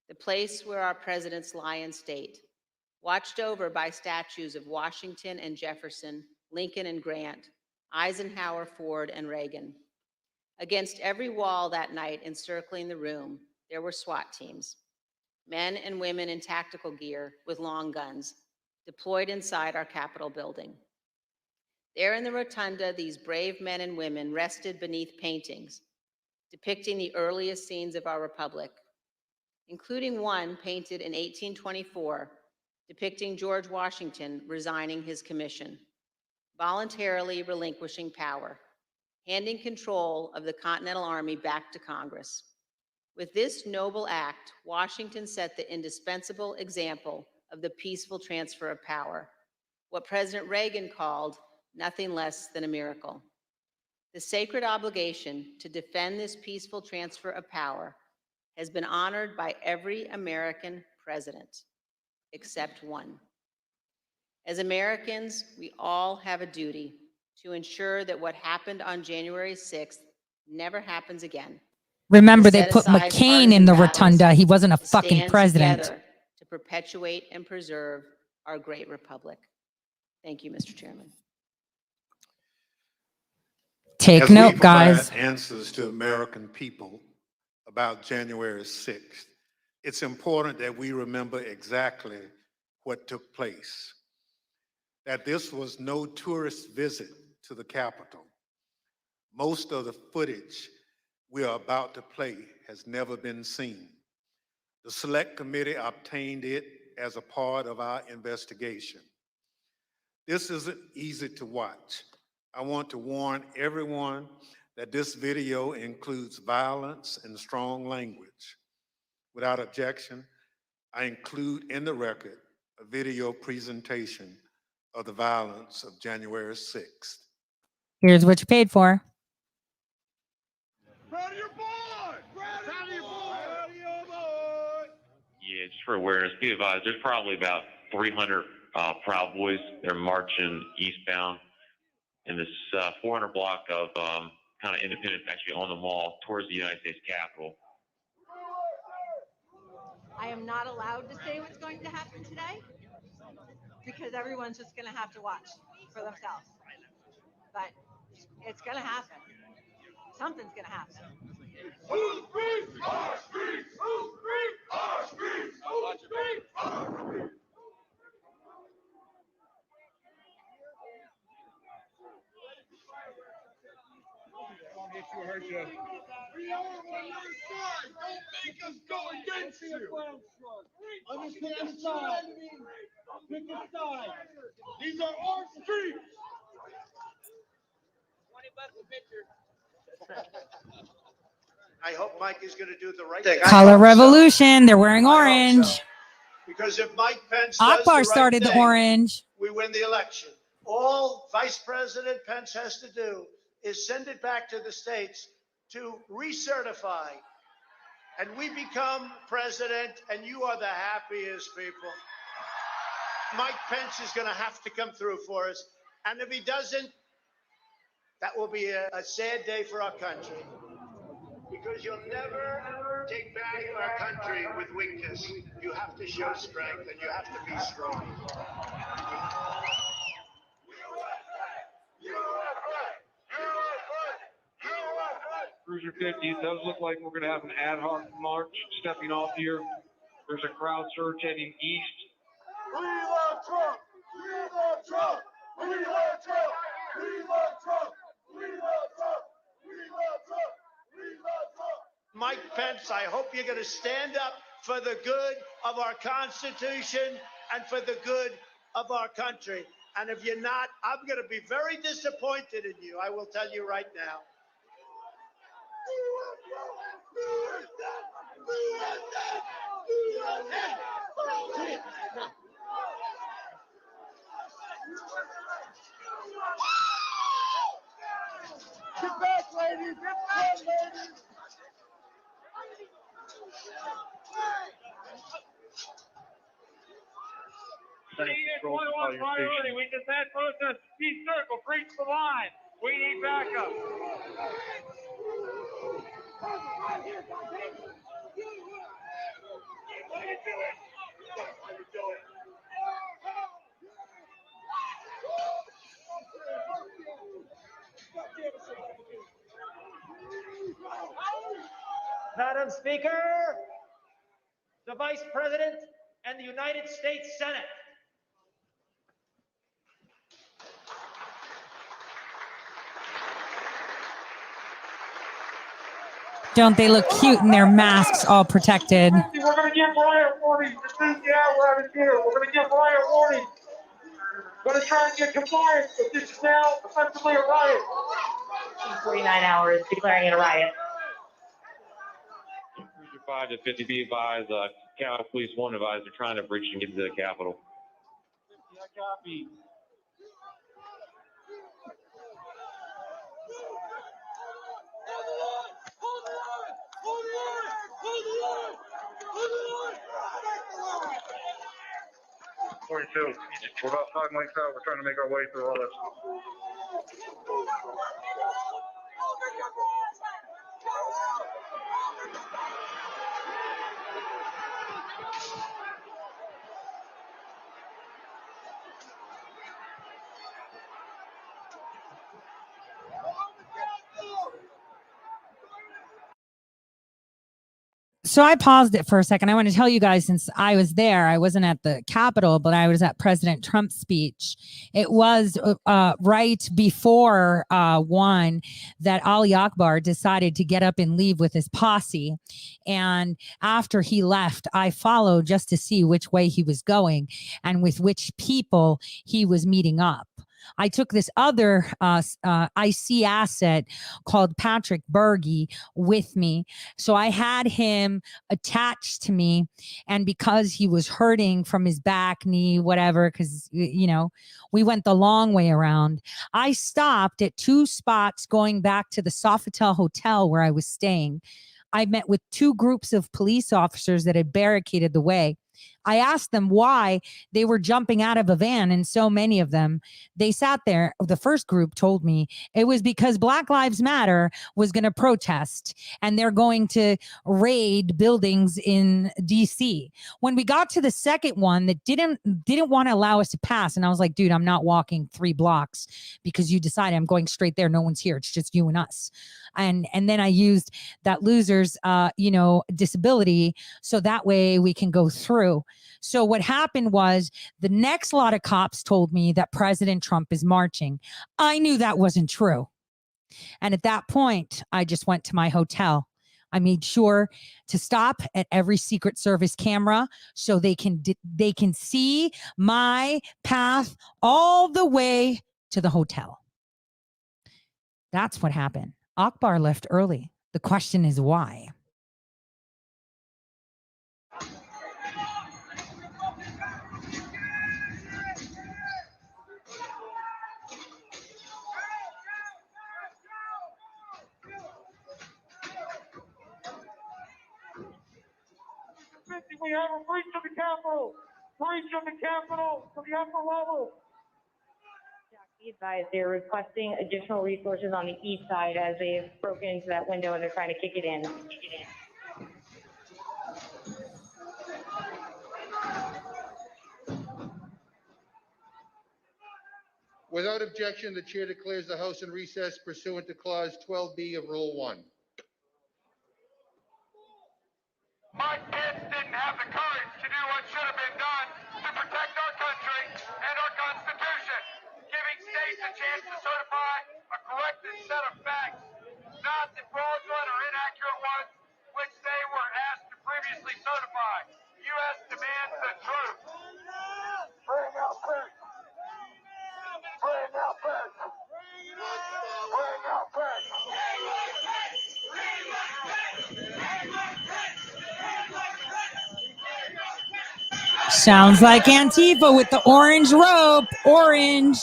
the place where our presidents lie in state, watched over by statues of Washington and Jefferson, Lincoln and Grant, Eisenhower, Ford, and Reagan. Against every wall that night encircling the room, there were SWAT teams, men and women in tactical gear with long guns, deployed inside our Capitol building. There in the rotunda, these brave men and women rested beneath paintings depicting the earliest scenes of our republic, including one painted in 1824 depicting George Washington resigning his commission, voluntarily relinquishing power, handing control of the Continental Army back to Congress. With this noble act, Washington set the indispensable example of the peaceful transfer of power, what President Reagan called nothing less than a miracle. The sacred obligation to defend this peaceful transfer of power has been honored by every American president, except one. As Americans, we all have a duty to ensure that what happened on January 6th never happens again. Remember, they Set put aside McCain in partisan the battles, rotunda. He wasn't a to fucking stand president. together to perpetuate and preserve our great republic. Thank you, Mr. Chairman. Take As we note, provide guys. answers to American people about January 6th, it's important that we remember exactly what took place. that this was no tourist visit to the Capitol. Most of the footage we are about to play has never been seen. The Select Committee obtained it as a part of our investigation. This isn't easy to watch. I want to warn everyone that this video includes violence and strong language. Without objection, I include in the record a video presentation of the violence of January 6th. Here's what you paid for. Proud of your boy! Proud of your boy! Proud of your boy! Yeah, just for awareness, be advised, there's probably about 300 Proud Boys. They're marching eastbound in this 400 block of kind of Independence, actually on the mall towards the United States Capitol. I am not allowed to say what's going to happen today because everyone's just going to have to watch for themselves. But it's going to happen. Something's going to happen. Who's streets? Our streets! Who's streets? Our streets! Who's streets? Our streets! Don't hit you, hurt you. We are on your side. Don't make us go against you. Understand the side. Pick a side. These are our streets. 20 bucks a picture. I hope Mike is going to do the right thing. Color Revolution. They're wearing orange. Because if Mike Pence does Akbar the right started the thing, orange. we win the election. All Vice President Pence has to do is send it back to the states to recertify. And we become president, and you are the happiest people. Mike Pence is going to have to come through for us. And if he doesn't, that will be a sad day for our country. Because you'll never take back our country with weakness. You have to show strength, and you have to be strong. Cruiser 50, it does look like we're going to have an ad hoc march stepping off here. There's a crowd surge heading east. We love Trump! We love Trump! We love Trump! We love Trump! We love Trump! We love Trump! We love Trump! Mike Pence, I hope you're going to stand up for the good of our Constitution and for the good of our country. And if you're not, I'm going to be very disappointed in you. I will tell you right now. Get back, ladies! Get back, ladies! Priority. We just had protest. East Circle, breach the line. We need backup. Madam Speaker, the Vice President and the United States Senate. Don't they look cute in their masks all protected? We're going to give riot warning. This is the hour out of here. We're going to give riot warning. We're going to try and get compliance, but this is now effectively a riot. 49 hours declaring it a riot. 5 to 50 be advised, Capitol Police 1 advised they're trying to breach and get into the Capitol. I copy. Hold the line! Hold the line! Hold the line! Hold the line! Hold the line! 42. We're about 5 miles out. We're trying to make our way through all this. So I paused it for a second. I want to tell you guys, since I was there, I wasn't at the Capitol, but I was at President Trump's speech. It was right before one that Ali Akbar decided to get up and leave with his posse. And after he left, I followed just to see which way he was going and with which people he was meeting up. I took this other IC asset called Patrick Berge with me. So I had him attached to me. And because he was hurting from his back, knee, whatever, because, you know, we went the long way around, I stopped at 2 spots going back to the Sofitel Hotel where I was staying. I met with 2 groups of police officers that had barricaded the way. I asked them why they were jumping out of a van, and so many of them, they sat there. The first group told me it was because Black Lives Matter was going to protest and they're going to raid buildings in DC. When we got to the second one that didn't want to allow us to pass, and I was like, dude, I'm not walking 3 blocks because you decided I'm going straight there. No one's here. It's just you and us. And then I used that loser's, disability, so that way we can go through. So what happened was the next lot of cops told me that President Trump is marching. I knew that wasn't true. And at that point, I just went to my hotel. I made sure to stop at every Secret Service camera so they can see my path all the way to the hotel. That's what happened. Akbar left early. The question is why? We have a breach of the Capitol to the upper level. Be advised, they're requesting additional resources on the east side as they've broken into that window and they're trying to kick it in. Without objection, the chair declares the House in recess pursuant to Clause 12B of Rule 1. My kids didn't have the courage to do what should have been done to protect our country and our Constitution, giving states a chance to certify a corrected set of facts, not the fraudulent or inaccurate ones which they were asked to previously certify. U.S. demands the truth. Bring out facts. Bring out facts. Bring out facts. Sounds like Antifa with the orange rope. Orange.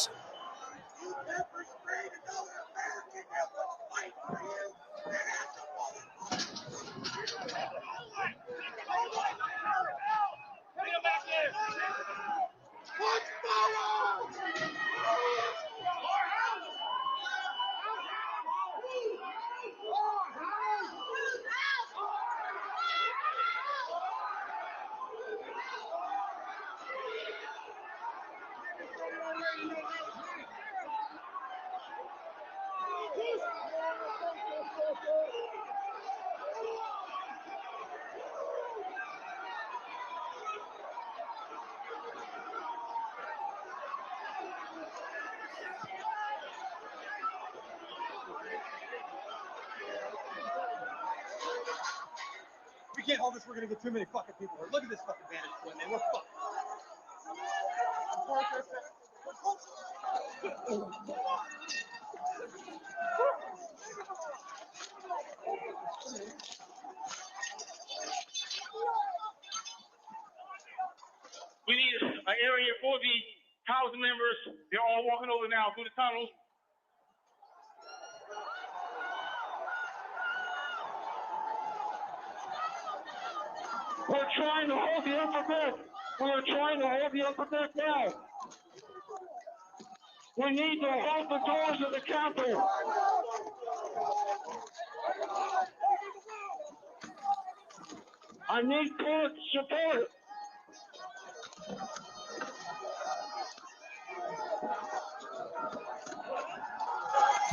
We can't hold this. We're gonna get too many fucking people here. Look at this fucking vantage point, man. We're fucked. We need an area for the House members. They're all walking over now through the tunnels. We're trying to hold the upper deck. We're trying to hold the upper deck now. We need to hold the doors of the Capitol. I need court support.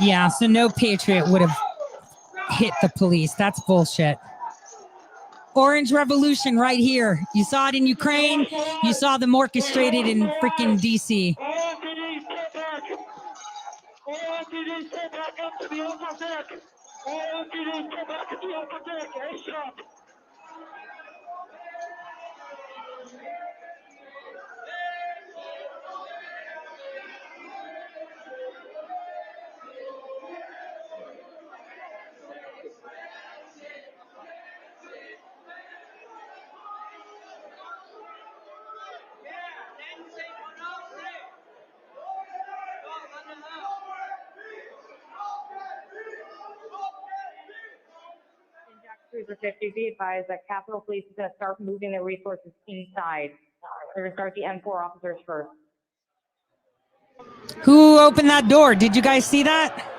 Yeah, so no patriot would have hit the police. That's bullshit. Orange Revolution right here. You saw it in Ukraine. You saw them orchestrated in freaking DC. Cruiser 50, be advised that Capitol Police is going to start moving their resources inside. They're going to start the M4 officers first. Who opened that door? Did you guys see that?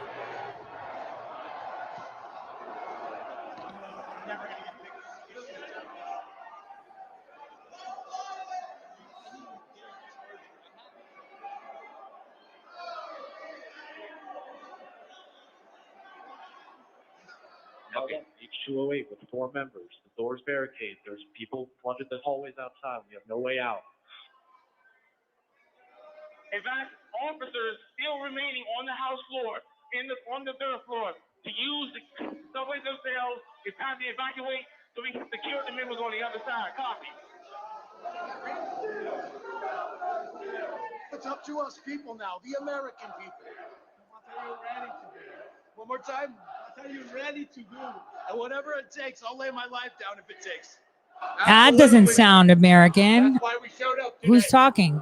Okay, H208 with 4 members. The door's barricaded. There's people flooded the hallways outside. We have no way out. In fact, officers still remaining on the house floor, on the third floor, to use the subways themselves. It's time to evacuate so we can secure the members on the other side. Copy. It's up to us people now, the American people. What are you ready to do? One more time. What are you ready to do? And whatever it takes, I'll lay my life down if it takes. That doesn't sound American. That's why we showed up today. Who's talking?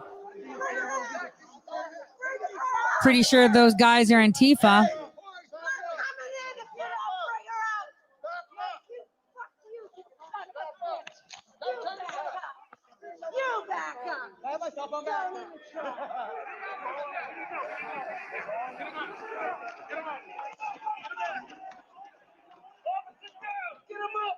Pretty sure those guys are Antifa. You back up. I have myself on back. Get him up.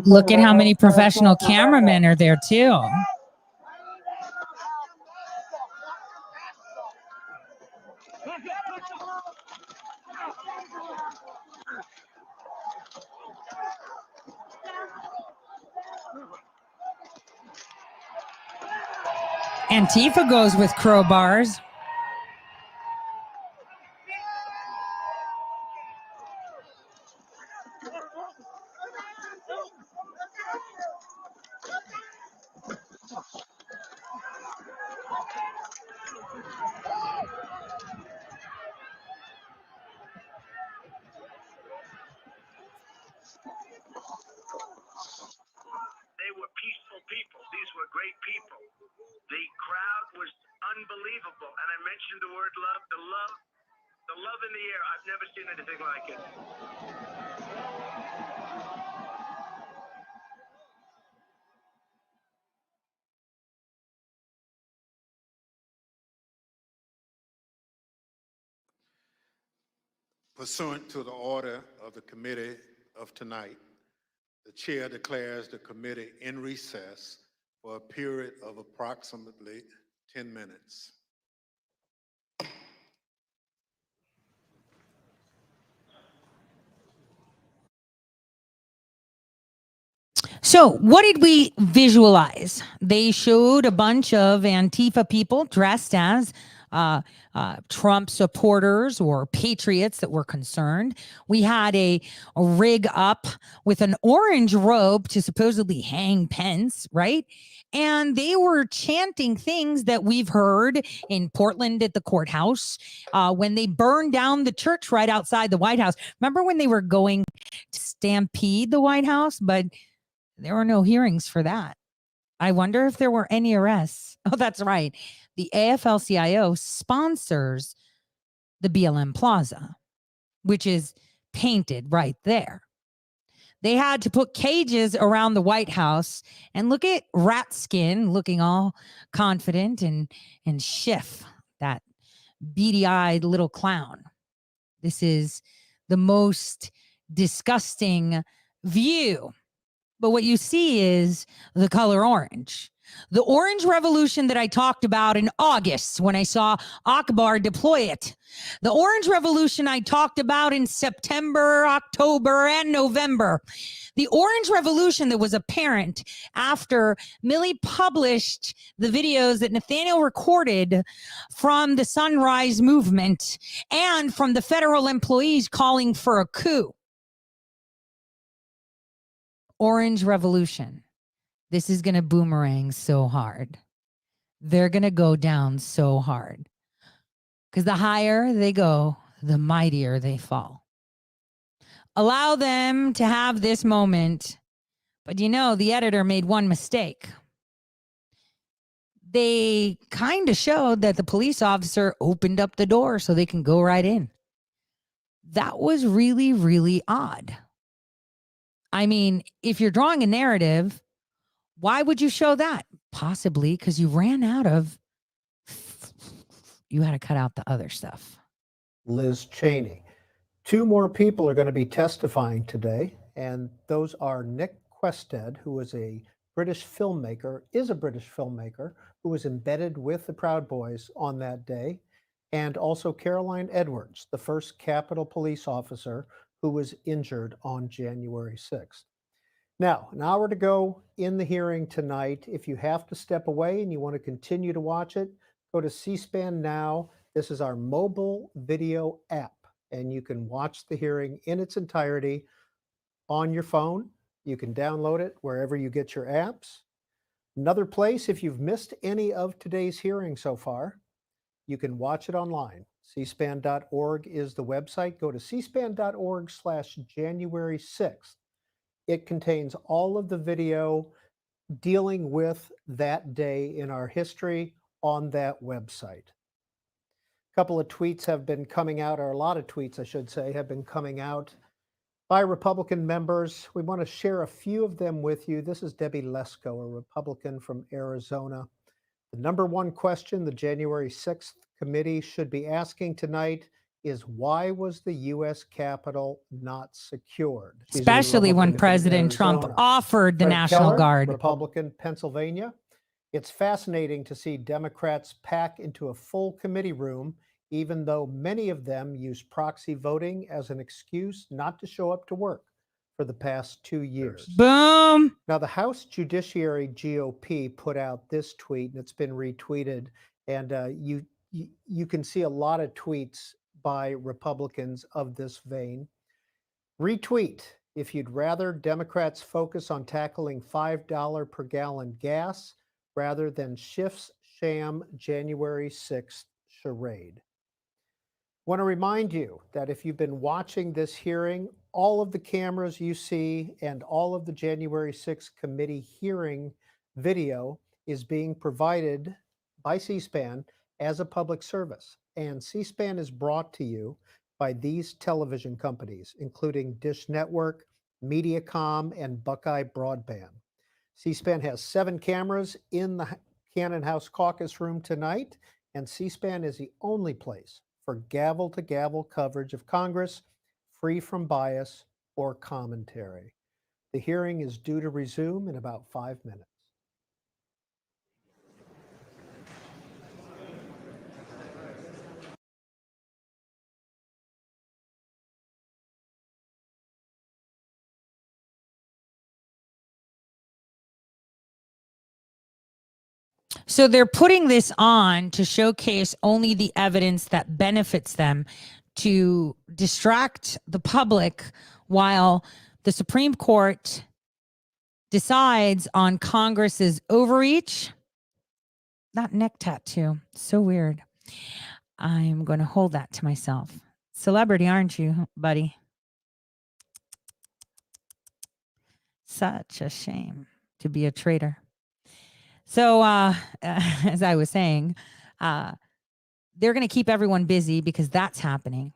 Look at how many professional cameramen are there too. Antifa goes with crowbars. They were peaceful people. These were great people. The crowd was unbelievable. And I mentioned the word love, the love in the air. I've never seen anything like it. Pursuant to the order of the committee of tonight, the chair declares the committee in recess for a period of approximately 10 minutes. So what did we visualize? They showed a bunch of Antifa people dressed as Trump supporters or patriots that were concerned. We had a rig up with an orange robe to supposedly hang Pence, right? And they were chanting things that we've heard in Portland at the courthouse when they burned down the church right outside the White House. Remember when they were going to stampede the White House? But there were no hearings for that. I wonder if there were any arrests. Oh, that's right. The AFL-CIO sponsors the BLM Plaza, which is painted right there. They had to put cages around the White House, and look at Rat Skin looking all confident and Schiff, that beady-eyed little clown. This is the most disgusting view. But what you see is the color orange. The orange revolution that I talked about in August when I saw Akbar deploy it. The orange revolution I talked about in September, October, and November. The orange revolution that was apparent after Milley published the videos that Nathaniel recorded from the Sunrise Movement and from the federal employees calling for a coup. Orange revolution. This is going to boomerang so hard. They're going to go down so hard. Because the higher they go, the mightier they fall. Allow them to have this moment. But you know, the editor made one mistake. They kind of showed that the police officer opened up the door so they can go right in. That was really, really odd. I mean, if you're drawing a narrative, why would you show that? Possibly because you ran out of, you had to cut out the other stuff. Liz Cheney. 2 more people are going to be testifying today, and those are Nick Quested, who is a British filmmaker, who was embedded with the Proud Boys on that day, and also Caroline Edwards, the first Capitol Police officer who was injured on January 6th. Now, an hour to go in the hearing tonight. If you have to step away and you want to continue to watch it, go to C-SPAN Now. This is our mobile video app, and you can watch the hearing in its entirety on your phone. You can download it wherever you get your apps. Another place, if you've missed any of today's hearing so far, you can watch it online. cspan.org is the website. Go to cspan.org/January 6th. It contains all of the video dealing with that day in our history on that website. A couple of tweets have been coming out, or a lot of tweets, I should say, have been coming out by Republican members. We want to share a few of them with you. This is Debbie Lesko, a Republican from Arizona. The number one question the January 6th committee should be asking tonight is, why was the U.S. Capitol not secured? Especially when President Trump offered the Fred National Keller, Guard. Republican, Pennsylvania. It's fascinating to see Democrats pack into a full committee room, even though many of them use proxy voting as an excuse not to show up to work for the past 2 years. Boom. Now, the House Judiciary GOP put out this tweet, and it's been retweeted, and you can see a lot of tweets by Republicans of this vein. Retweet: if you'd rather Democrats focus on tackling $5 per gallon gas rather than Schiff's sham January 6th charade. Want to remind you that if you've been watching this hearing, all of the cameras you see and all of the January 6th committee hearing video is being provided by C-SPAN as a public service. And C-SPAN is brought to you by these television companies, including Dish Network, Mediacom, and Buckeye Broadband. C-SPAN has 7 cameras in the Cannon House caucus room tonight, and C-SPAN is the only place for gavel-to-gavel coverage of Congress, free from bias or commentary. The hearing is due to resume in about 5 minutes. So they're putting this on to showcase only the evidence that benefits them, to distract the public while the Supreme Court decides on Congress's overreach. Not neck tattoo. So weird. I'm going to hold that to myself. Celebrity, aren't you, buddy? Such a shame to be a traitor. So as I was saying, they're going to keep everyone busy because that's happening.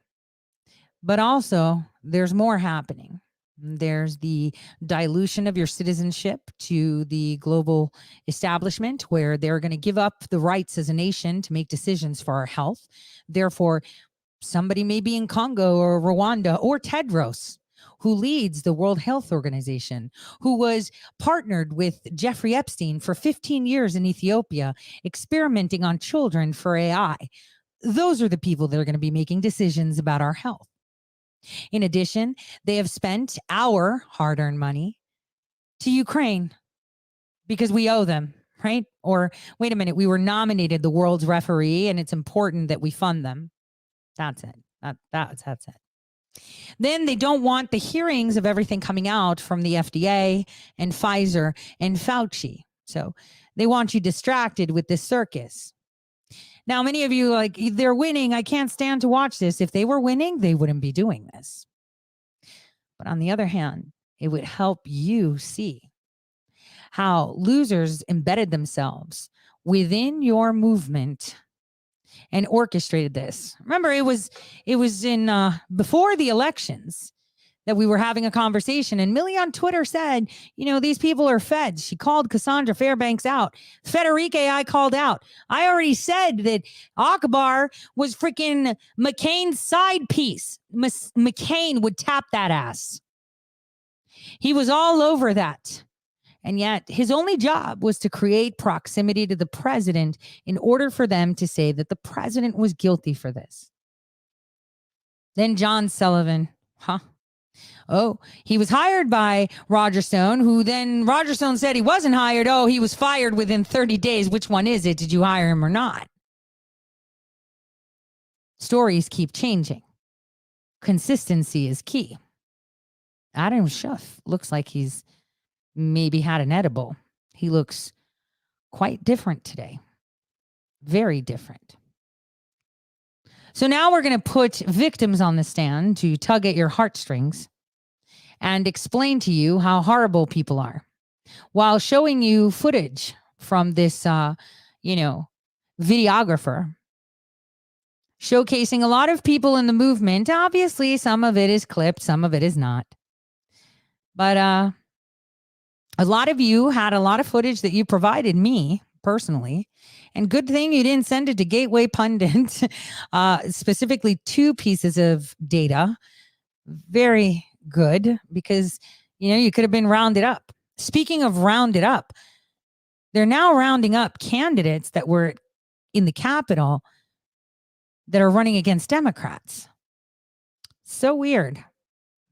But also, there's more happening. There's the dilution of your citizenship to the global establishment, where they're going to give up the rights as a nation to make decisions for our health. Therefore, somebody may be in Congo or Rwanda, or Tedros, who leads the World Health Organization, who was partnered with Jeffrey Epstein for 15 years in Ethiopia, experimenting on children for AI. Those are the people that are going to be making decisions about our health. In addition, they have spent our hard-earned money to Ukraine because we owe them, right? Or wait a minute, we were nominated the world's referee and it's important that we fund them. That's it. That's it. Then they don't want the hearings of everything coming out from the FDA and Pfizer and Fauci. So they want you distracted with this circus. Now, many of you are like, they're winning. I can't stand to watch this. If they were winning, they wouldn't be doing this. But on the other hand, it would help you see how losers embedded themselves within your movement and orchestrated this. Remember, it was in before the elections that we were having a conversation, and Millie on Twitter said, these people are feds. She called Cassandra Fairbanks out. Federique, I called out. I already said that Akbar was freaking McCain's side piece. McCain would tap that ass. He was all over that. And yet his only job was to create proximity to the president in order for them to say that the president was guilty for this. Then John Sullivan, Oh, he was hired by Roger Stone, who then Roger Stone said he wasn't hired. Oh, he was fired within 30 days. Which one is it? Did you hire him or not? Stories keep changing. Consistency is key. Adam Schiff looks like he's maybe had an edible. He looks quite different today. Very different. So now we're going to put victims on the stand to tug at your heartstrings and explain to you how horrible people are, while showing you footage from this, videographer, showcasing a lot of people in the movement. Obviously, some of it is clipped, some of it is not. But a lot of you had a lot of footage that you provided me personally. And good thing you didn't send it to Gateway Pundit, specifically 2 pieces of data. Very good, because you could have been rounded up. Speaking of rounded up, they're now rounding up candidates that were in the Capitol that are running against Democrats. So weird.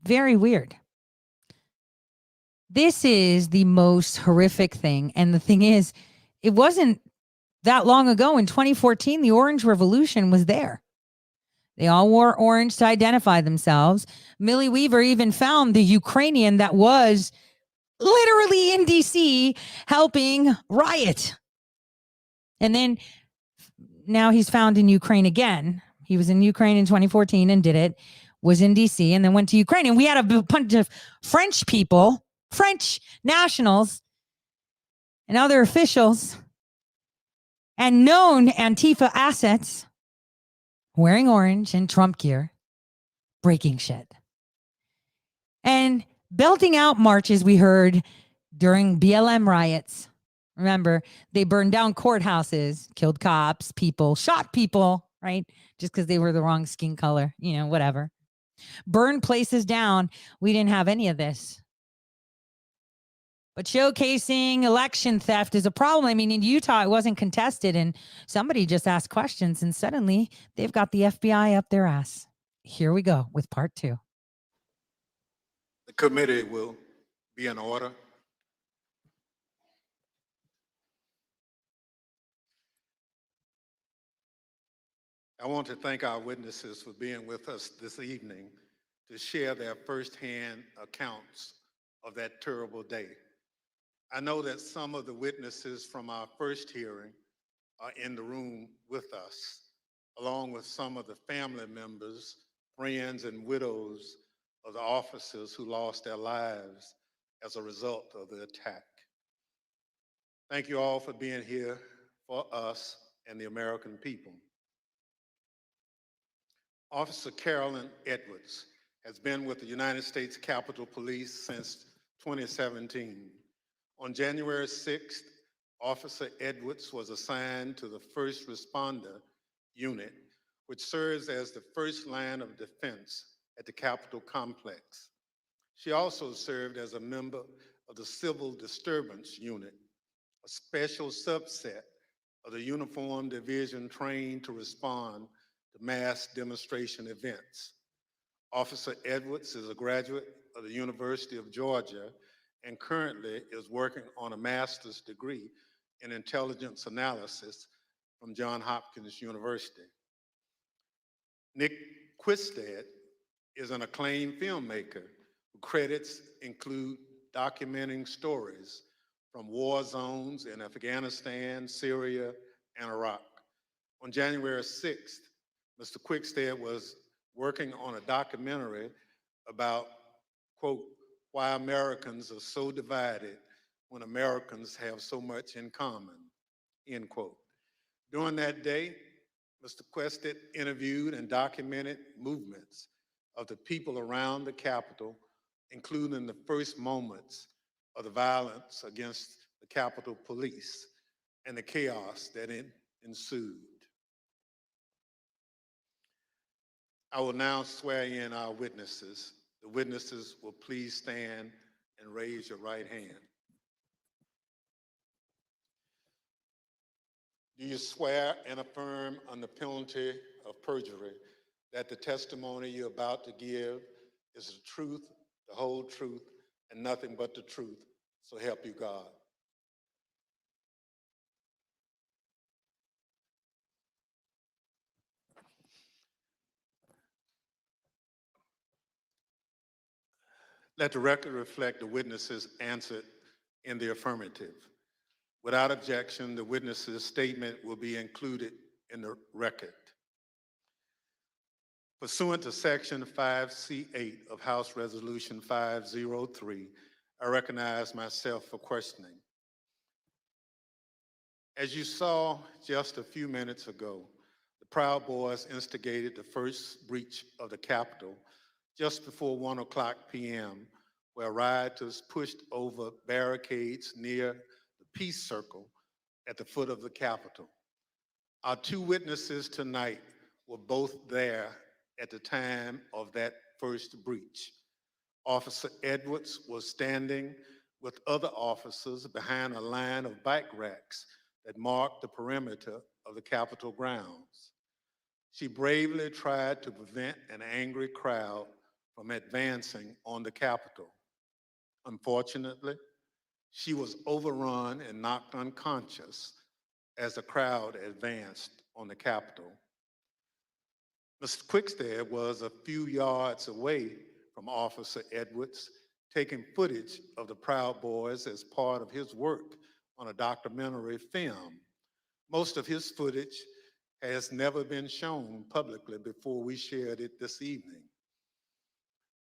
Very weird. This is the most horrific thing. And the thing is, it wasn't that long ago. In 2014, the Orange Revolution was there. They all wore orange to identify themselves. Millie Weaver even found the Ukrainian that was literally in DC helping riot. And then now he's found in Ukraine again. He was in Ukraine in 2014 and did it, was in DC, and then went to Ukraine. And we had a bunch of French people, French nationals, and other officials, and known Antifa assets wearing orange and Trump gear, breaking shit. And belting out marches we heard during BLM riots. Remember, they burned down courthouses, killed cops, people, shot people, right? Just because they were the wrong skin color, whatever. Burned places down. We didn't have any of this. But showcasing election theft is a problem. I mean, in Utah, it wasn't contested, and somebody just asked questions, and suddenly they've got the FBI up their ass. Here we go with part 2. The committee will be in order. I want to thank our witnesses for being with us this evening to share their firsthand accounts of that terrible day. I know that some of the witnesses from our first hearing are in the room with us, along with some of the family members, friends, and widows of the officers who lost their lives as a result of the attack. Thank you all for being here for us and the American people. Officer Carolyn Edwards has been with the United States Capitol Police since 2017. On January 6th, Officer Edwards was assigned to the First Responder Unit, which serves as the first line of defense at the Capitol complex. She also served as a member of the Civil Disturbance Unit, a special subset of the Uniformed Division trained to respond to mass demonstration events. Officer Edwards is a graduate of the University of Georgia and currently is working on a master's degree in intelligence analysis from Johns Hopkins University. Nick Quisted is an acclaimed filmmaker whose credits include documenting stories from war zones in Afghanistan, Syria, and Iraq. On January 6th, Mr. Quickstead was working on a documentary about, quote, why Americans are so divided when Americans have so much in common, end quote. During that day, Mr. Quested interviewed and documented movements of the people around the Capitol, including the first moments of the violence against the Capitol Police and the chaos that ensued. I will now swear in our witnesses. The witnesses will please stand and raise your right hand. Do you swear and affirm under penalty of perjury that the testimony you're about to give is the truth, the whole truth, and nothing but the truth, so help you God? Let the record reflect the witnesses answered in the affirmative. Without objection, the witness's statement will be included in the record. Pursuant to Section 5C8 of House Resolution 503, I recognize myself for questioning. As you saw just a few minutes ago, the Proud Boys instigated the first breach of the Capitol just before 1:00 p.m., where rioters pushed over barricades near the Peace Circle at the foot of the Capitol. Our two witnesses tonight were both there at the time of that first breach. Officer Edwards was standing with other officers behind a line of bike racks that marked the perimeter of the Capitol grounds. She bravely tried to prevent an angry crowd from advancing on the Capitol. Unfortunately, she was overrun and knocked unconscious as the crowd advanced on the Capitol. Mr. Quickstead was a few yards away from Officer Edwards, taking footage of the Proud Boys as part of his work on a documentary film. Most of his footage has never been shown publicly before we shared it this evening.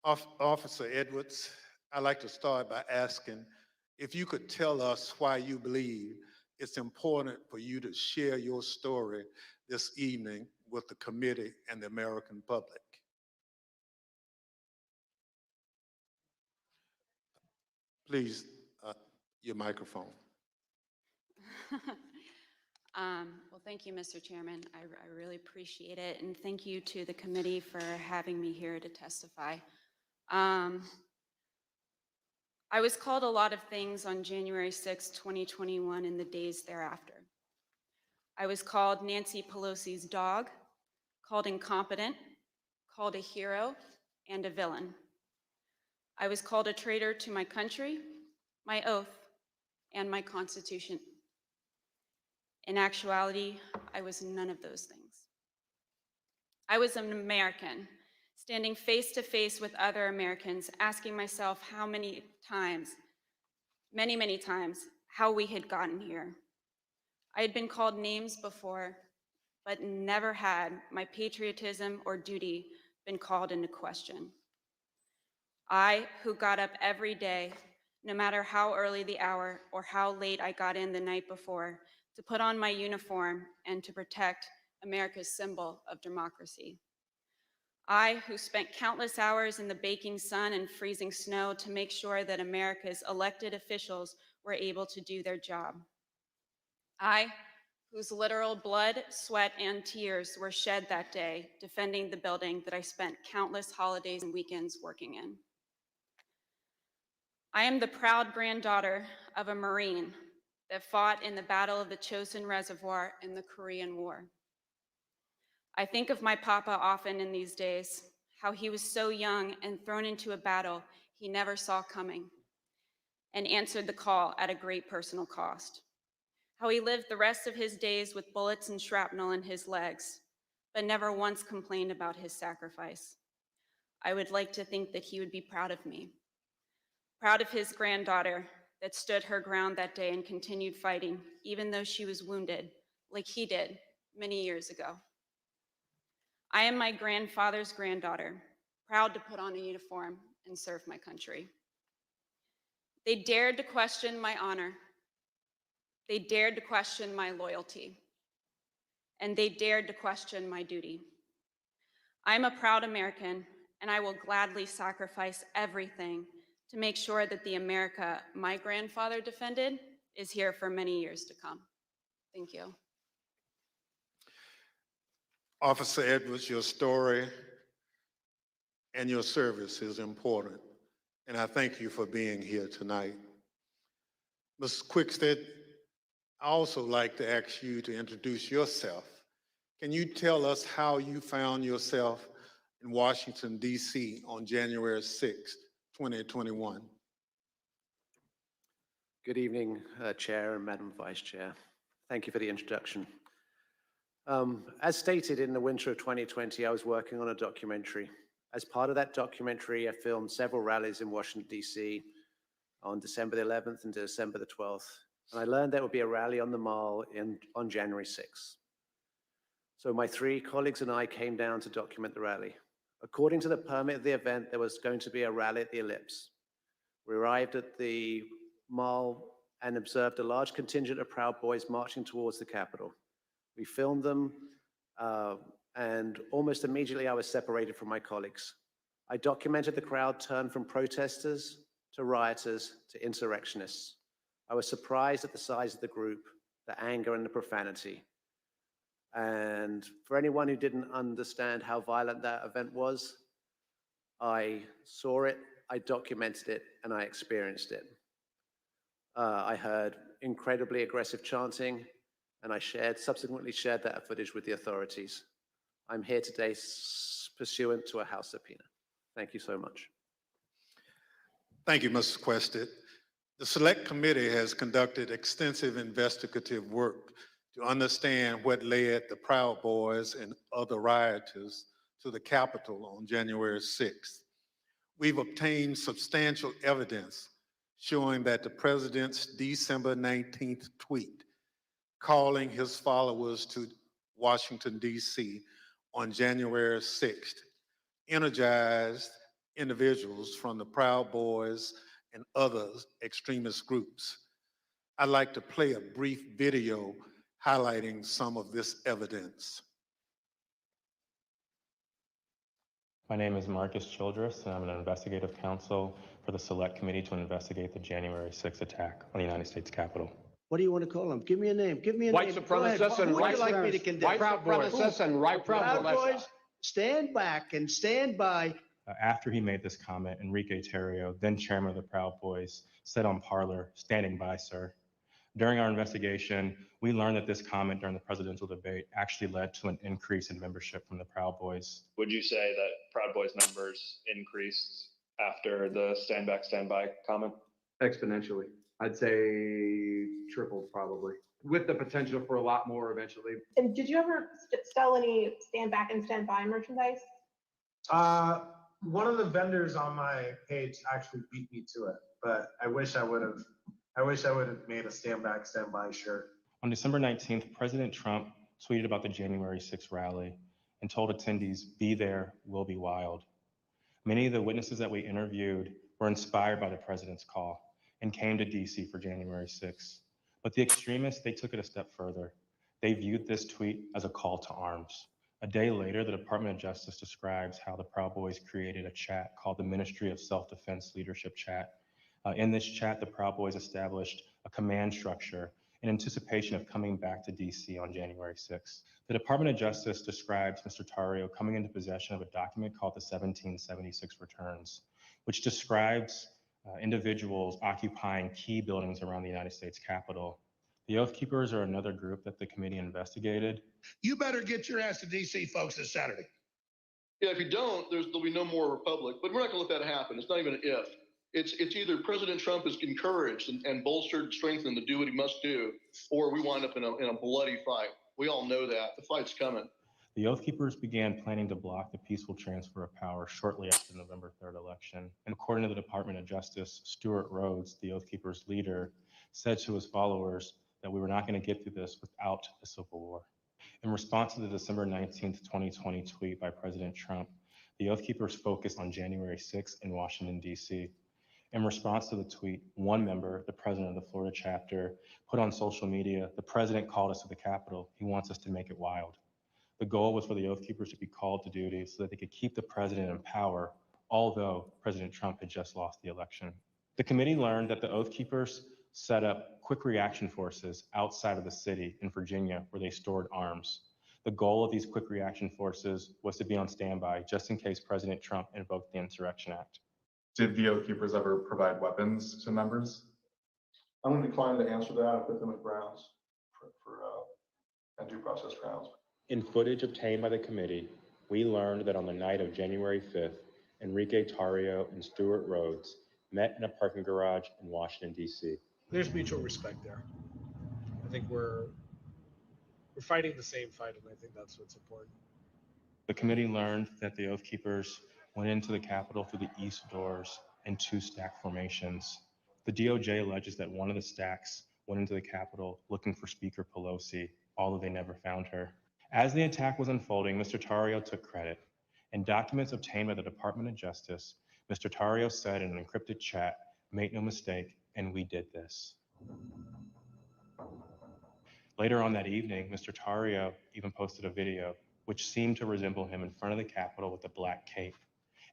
Officer Edwards, I'd like to start by asking if you could tell us why you believe it's important for you to share your story this evening with the committee and the American public. Please, your microphone. Well, thank you, Mr. Chairman. I really appreciate it, and thank you to the committee for having me here to testify. I was called a lot of things on January 6, 2021 and the days thereafter. I was called Nancy Pelosi's dog, called incompetent, called a hero, and a villain. I was called a traitor to my country, my oath, and my Constitution. In actuality, I was none of those things. I was an American, standing face to face with other Americans, asking myself how many times, many times, how we had gotten here. I had been called names before, but never had my patriotism or duty been called into question. I, who got up every day, no matter how early the hour or how late I got in the night before, to put on my uniform and to protect America's symbol of democracy. I, who spent countless hours in the baking sun and freezing snow to make sure that America's elected officials were able to do their job. I, whose literal blood, sweat, and tears were shed that day defending the building that I spent countless holidays and weekends working in. I am the proud granddaughter of a Marine that fought in the Battle of the Chosin Reservoir in the Korean War. I think of my papa often in these days, how he was so young and thrown into a battle he never saw coming and answered the call at a great personal cost. How he lived the rest of his days with bullets and shrapnel in his legs, but never once complained about his sacrifice. I would like to think that he would be proud of me, proud of his granddaughter that stood her ground that day and continued fighting, even though she was wounded, like he did many years ago. I am my grandfather's granddaughter, proud to put on a uniform and serve my country. They dared to question my honor. They dared to question my loyalty. And they dared to question my duty. I'm a proud American, and I will gladly sacrifice everything to make sure that the America my grandfather defended is here for many years to come. Thank you. Officer Edwards, your story and your service is important, and I thank you for being here tonight. Ms. Quickstead, I also like to ask you to introduce yourself. Can you tell us how you found yourself in Washington, D.C. on January 6, 2021? Good evening, Chair and Madam Vice Chair. Thank you for the introduction. As stated, in the winter of 2020, I was working on a documentary. As part of that documentary, I filmed several rallies in Washington, D.C. on December the 11th and December the 12th. And I learned there would be a rally on the Mall on January 6th. So my three colleagues and I came down to document the rally. According to the permit of the event, there was going to be a rally at the Ellipse. We arrived at the Mall and observed a large contingent of Proud Boys marching towards the Capitol. We filmed them, and almost immediately I was separated from my colleagues. I documented the crowd turn from protesters to rioters to insurrectionists. I was surprised at the size of the group, the anger and the profanity. And for anyone who didn't understand how violent that event was, I saw it, I documented it, and I experienced it. I heard incredibly aggressive chanting, and I subsequently shared that footage with the authorities. I'm here today pursuant to a House subpoena. Thank you so much. Thank you, Mr. Quested. The Select Committee has conducted extensive investigative work to understand what led the Proud Boys and other rioters to the Capitol on January 6th. We've obtained substantial evidence showing that the president's December 19th tweet calling his followers to Washington, D.C. on January 6th energized individuals from the Proud Boys and other extremist groups. I'd like to play a brief video highlighting some of this evidence. My name is Marcus Childress, and I'm an investigative counsel for the Select Committee to investigate the January 6th attack on the United States Capitol. What do you want to call them? Give me a name. Give me a White name. supremacists and white supremacists and right Proud Boys, stand back and stand by. After he made this comment, Enrique Terrio, then chairman of the Proud Boys, said on Parler, "Standing by, sir." During our investigation, we learned that this comment during the presidential debate actually led to an increase in membership from the Proud Boys. Would you say that Proud Boys numbers increased after the stand back, stand by comment? Exponentially. I'd say tripled probably, with the potential for a lot more eventually. And did you ever sell any stand back and stand by merchandise? One of the vendors on my page actually beat me to it, but I wish I would have made a stand back, stand by shirt. On December 19th, President Trump tweeted about the January 6th rally and told attendees, "Be there, we'll be wild." Many of the witnesses that we interviewed were inspired by the president's call and came to DC for January 6th. But the extremists, they took it a step further. They viewed this tweet as a call to arms, A day later, the Department of Justice describes how the Proud Boys created a chat called the Ministry of Self-Defense Leadership Chat. In this chat, the Proud Boys established a command structure in anticipation of coming back to DC on January 6th. The Department of Justice describes Mr. Tarrio coming into possession of a document called the 1776 Returns, which describes individuals occupying key buildings around the United States Capitol. The Oath Keepers are another group that the committee investigated. You better get your ass to DC, folks, this Saturday. Yeah, if you don't, there'll be no more republic. But we're not going to let that happen. It's not even an if. It's either President Trump is encouraged and bolstered, strengthened to do what he must do, or we wind up in a bloody fight. We all know that. The fight's coming. The Oath Keepers began planning to block the peaceful transfer of power shortly after the November 3rd election. And according to the Department of Justice, Stuart Rhodes, the Oath Keepers leader, said to his followers that we were not going to get through this without a civil war. In response to the December 19th, 2020 tweet by President Trump, the Oath Keepers focused on January 6th in Washington, D.C. In response to the tweet, one member, the president of the Florida chapter, put on social media, "The president called us to the Capitol. He wants us to make it wild." The goal was for the Oath Keepers to be called to duty so that they could keep the president in power, although President Trump had just lost the election. The committee learned that the Oath Keepers set up quick reaction forces outside of the city in Virginia where they stored arms. The goal of these quick reaction forces was to be on standby just in case President Trump invoked the Insurrection Act. Did the Oath Keepers ever provide weapons to members? I'm going to decline to answer that and put them at grounds and due process grounds. In footage obtained by the committee, we learned that on the night of January 5th, Enrique Tarrio and Stuart Rhodes met in a parking garage in Washington, D.C. There's mutual respect there. I think we're fighting the same fight, and I think that's what's important. The committee learned that the Oath Keepers went into the Capitol through the east doors in two stack formations. The DOJ alleges that one of the stacks went into the Capitol looking for Speaker Pelosi, although they never found her. As the attack was unfolding, Mr. Tarrio took credit. In documents obtained by the Department of Justice, Mr. Tarrio said in an encrypted chat, "Make no mistake, and we did this." Later on that evening, Mr. Tarrio even posted a video which seemed to resemble him in front of the Capitol with a black cape.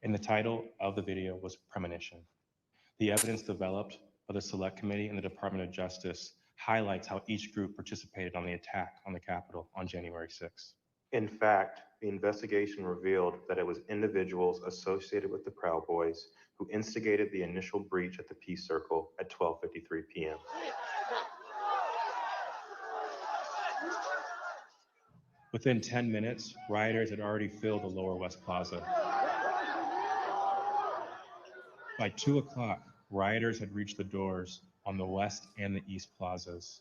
And the title of the video was Premonition. The evidence developed by the Select Committee and the Department of Justice highlights how each group participated on the attack on the Capitol on January 6th. In fact, the investigation revealed that it was individuals associated with the Proud Boys who instigated the initial breach at the Peace Circle at 12:53 p.m. Within 10 minutes, rioters had already filled the Lower West Plaza. By 2 o'clock, rioters had reached the doors on the West and the East Plazas.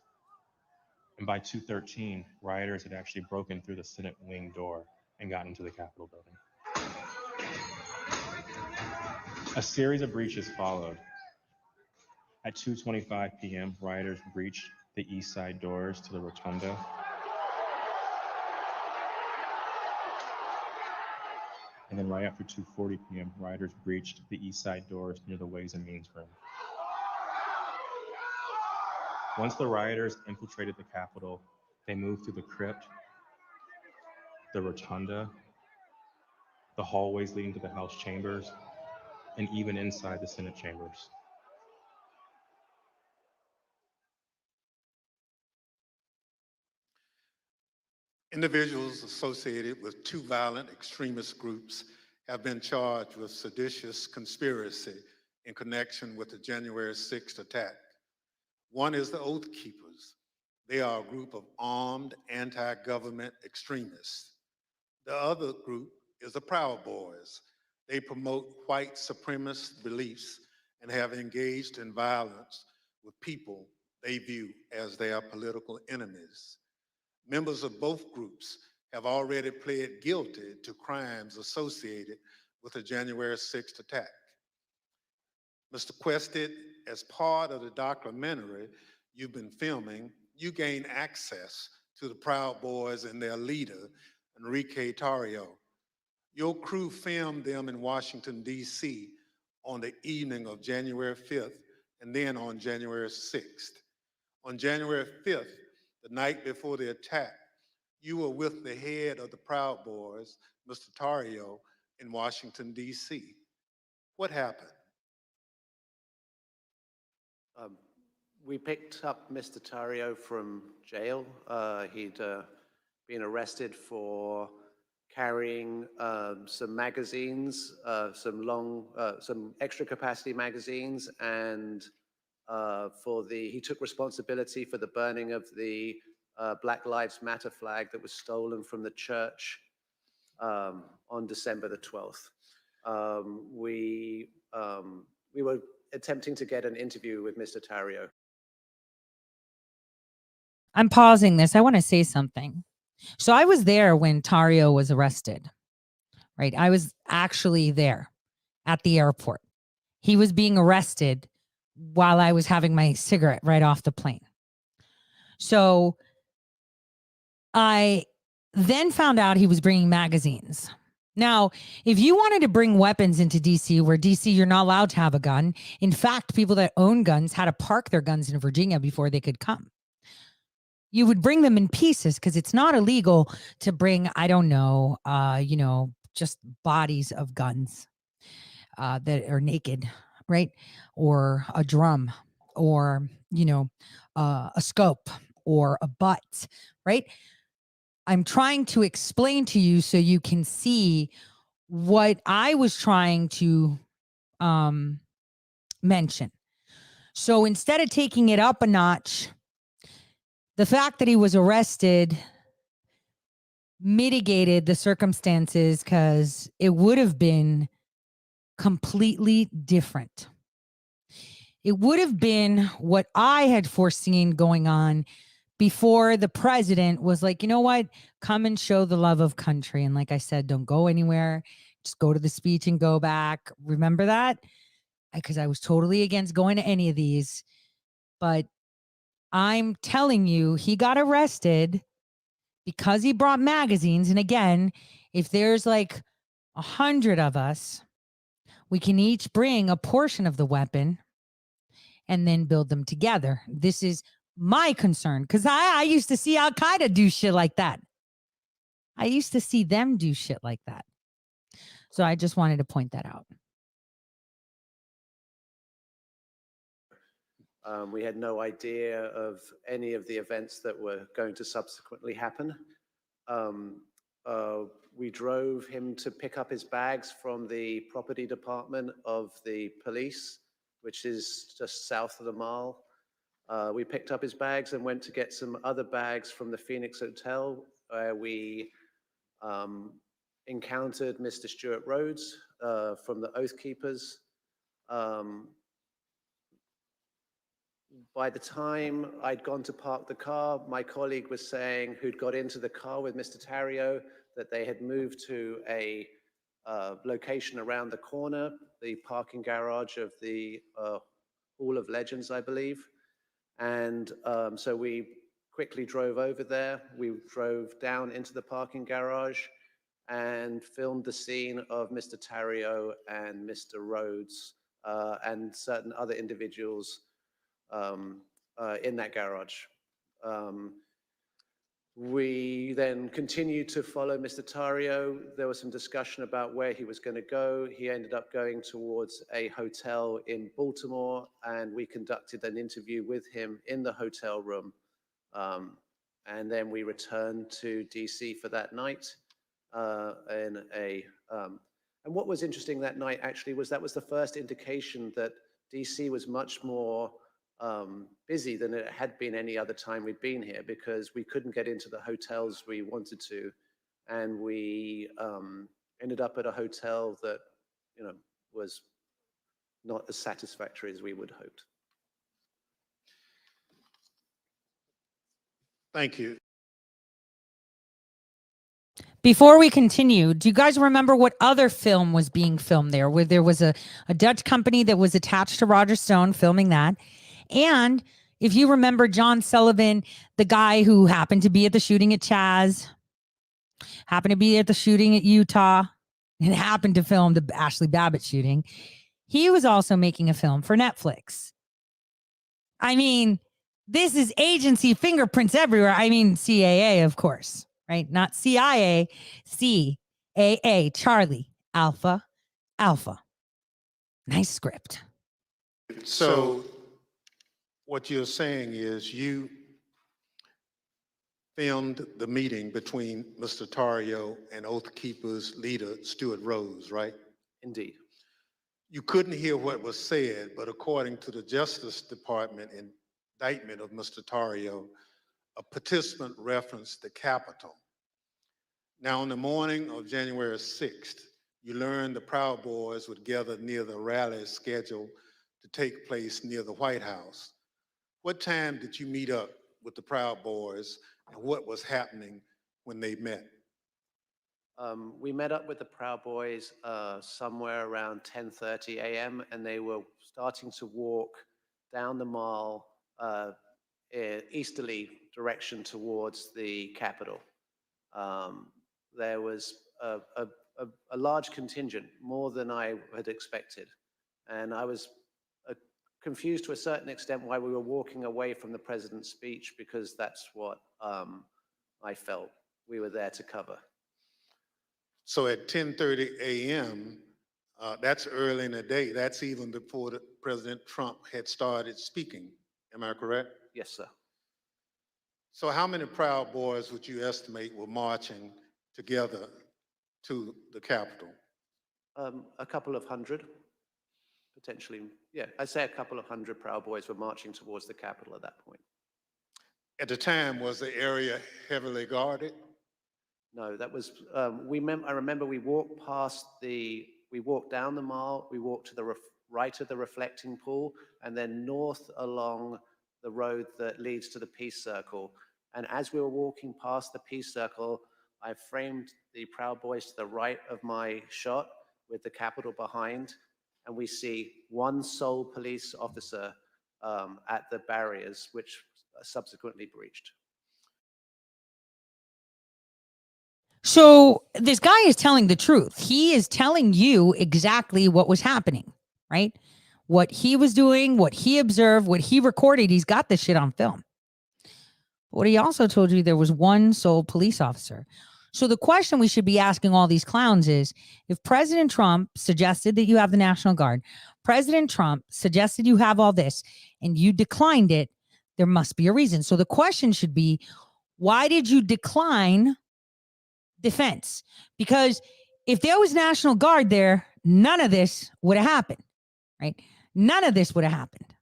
And by 2:13, rioters had actually broken through the Senate wing door and gotten into the Capitol building. A series of breaches followed. At 2:25 p.m., rioters breached the east side doors to the Rotunda. And then right after 2:40 p.m., rioters breached the east side doors near the Ways and Means room. Once the rioters infiltrated the Capitol, they moved through the crypt, the Rotunda, the hallways leading to the House chambers, and even inside the Senate chambers. Individuals associated with two violent extremist groups have been charged with seditious conspiracy in connection with the January 6th attack. One is the Oath Keepers. They are a group of armed anti-government extremists. The other group is the Proud Boys. They promote white supremacist beliefs and have engaged in violence with people they view as their political enemies. Members of both groups have already pled guilty to crimes associated with the January 6th attack. Mr. Quested, as part of the documentary you've been filming, you gained access to the Proud Boys and their leader, Enrique Tarrio. Your crew filmed them in Washington, D.C. on the evening of January 5th and then on January 6th. On January 5th, the night before the attack, you were with the head of the Proud Boys, Mr. Tario, in Washington, D.C. What happened? We picked up Mr. Tario from jail. He'd been arrested for carrying some magazines, some extra capacity magazines, and he took responsibility for the burning of the Black Lives Matter flag that was stolen from the church on December the 12th. We were attempting to get an interview with Mr. Tario. I'm pausing this. I want to say something. So I was there when Tario was arrested, right? I was actually there at the airport. He was being arrested while I was having my cigarette right off the plane. So I then found out he was bringing magazines. Now, if you wanted to bring weapons into DC, where DC, you're not allowed to have a gun. In fact, people that own guns had to park their guns in Virginia before they could come. You would bring them in pieces because it's not illegal to bring, I don't know, just bodies of guns that are naked, right? Or a drum, or, a scope, or a butt, right? I'm trying to explain to you so you can see what I was trying to mention. So instead of taking it up a notch, the fact that he was arrested mitigated the circumstances because it would have been completely different. It would have been what I had foreseen going on before the president was like, you know what, come and show the love of country. And like I said, don't go anywhere. Just go to the speech and go back. Remember that? Because I was totally against going to any of these. But I'm telling you, he got arrested because he brought magazines. And again, if there's like 100 of us, we can each bring a portion of the weapon and then build them together. This is my concern, because I used to see Al Qaeda do shit like that. I used to see them do shit like that. So I just wanted to point that out. We had no idea of any of the events that were going to subsequently happen. We drove him to pick up his bags from the property department of the police, which is just south of the mall. We picked up his bags and went to get some other bags from the Phoenix Hotel, where we encountered Mr. Stuart Rhodes from the Oath Keepers. By the time I'd gone to park the car, my colleague was saying, who'd got into the car with Mr. Tario, that they had moved to a location around the corner, the parking garage of the Hall of Legends, I believe. And so we quickly drove over there. We drove down into the parking garage and filmed the scene of Mr. Tario and Mr. Rhodes and certain other individuals in that garage. We then continued to follow Mr. Tario. There was some discussion about where he was going to go. He ended up going towards a hotel in Baltimore, and we conducted an interview with him in the hotel room. And then we returned to DC for that night. And what was interesting that night actually was that was the first indication that DC was much more busy than it had been any other time we'd been here, because we couldn't get into the hotels we wanted to, and we ended up at a hotel that was not as satisfactory as we would have hoped. Thank you. Before we continue, do you guys remember what other film was being filmed there? Where there was a Dutch company that was attached to Roger Stone filming that. And if you remember John Sullivan, the guy who happened to be at the shooting at Chaz, happened to be at the shooting at Utah, and happened to film the Ashley Babbitt shooting, he was also making a film for Netflix. I mean, this is agency fingerprints everywhere. I mean, CAA, of course, right? Not CIA, CAA, Charlie, Alpha, Alpha. Nice script. So what you're saying is you filmed the meeting between Mr. Tario and Oath Keepers leader Stuart Rose, right? Indeed. You couldn't hear what was said, but according to the Justice Department indictment of Mr. Tario, a participant referenced the Capitol. Now, on the morning of January 6th, you learned the Proud Boys would gather near the rally scheduled to take place near the White House. What time did you meet up with the Proud Boys, and what was happening when they met? We met up with the Proud Boys somewhere around 10:30 a.m. and they were starting to walk down the mall easterly direction towards the Capitol. There was a large contingent, more than I had expected. And I was confused to a certain extent why we were walking away from the president's speech, because that's what I felt we were there to cover. So at 10:30 a.m., that's early in the day. That's even before President Trump had started speaking. Am I correct? Yes, sir. So how many Proud Boys would you estimate were marching together to the Capitol? A couple of hundred, potentially. Yeah, I'd say a couple of hundred Proud Boys were marching towards the Capitol at that point. At the time, was the area heavily guarded? No, that was, I remember we walked we walked down the mall, we walked to the right of the reflecting pool, and then north along the road that leads to the Peace Circle. And as we were walking past the Peace Circle, I framed the Proud Boys to the right of my shot with the Capitol behind, and we see one sole police officer at the barriers, which subsequently breached. So this guy is telling the truth. He is telling you exactly what was happening, right? What he was doing, what he observed, what he recorded. He's got this shit on film. What he also told you, there was one sole police officer. So the question we should be asking all these clowns is, if President Trump suggested that you have the National Guard, President Trump suggested you have all this, and you declined it, there must be a reason. So the question should be, why did you decline defense? Because if there was National Guard there, none of this would have happened, right? None of this would have happened,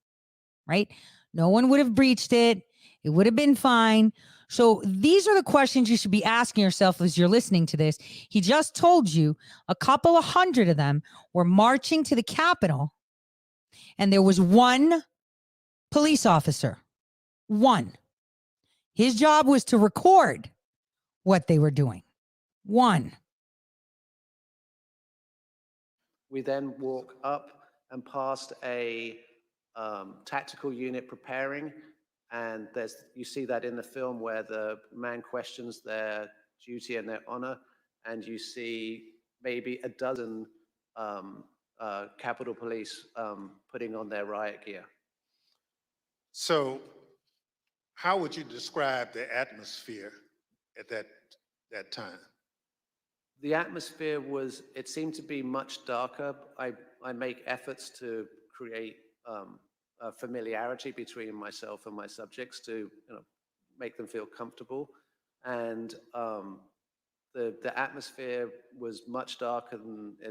right? No one would have breached it. It would have been fine. So these are the questions you should be asking yourself as you're listening to this. He just told you a couple of hundred of them were marching to the Capitol, and there was one police officer. One. His job was to record what they were doing. One. We then walk up and past a tactical unit preparing, and you see that in the film where the man questions their duty and their honor, and you see maybe a dozen Capitol Police putting on their riot gear. So how would you describe the atmosphere at that time? The atmosphere it seemed to be much darker. I make efforts to create a familiarity between myself and my subjects to make them feel comfortable. And the atmosphere was much darker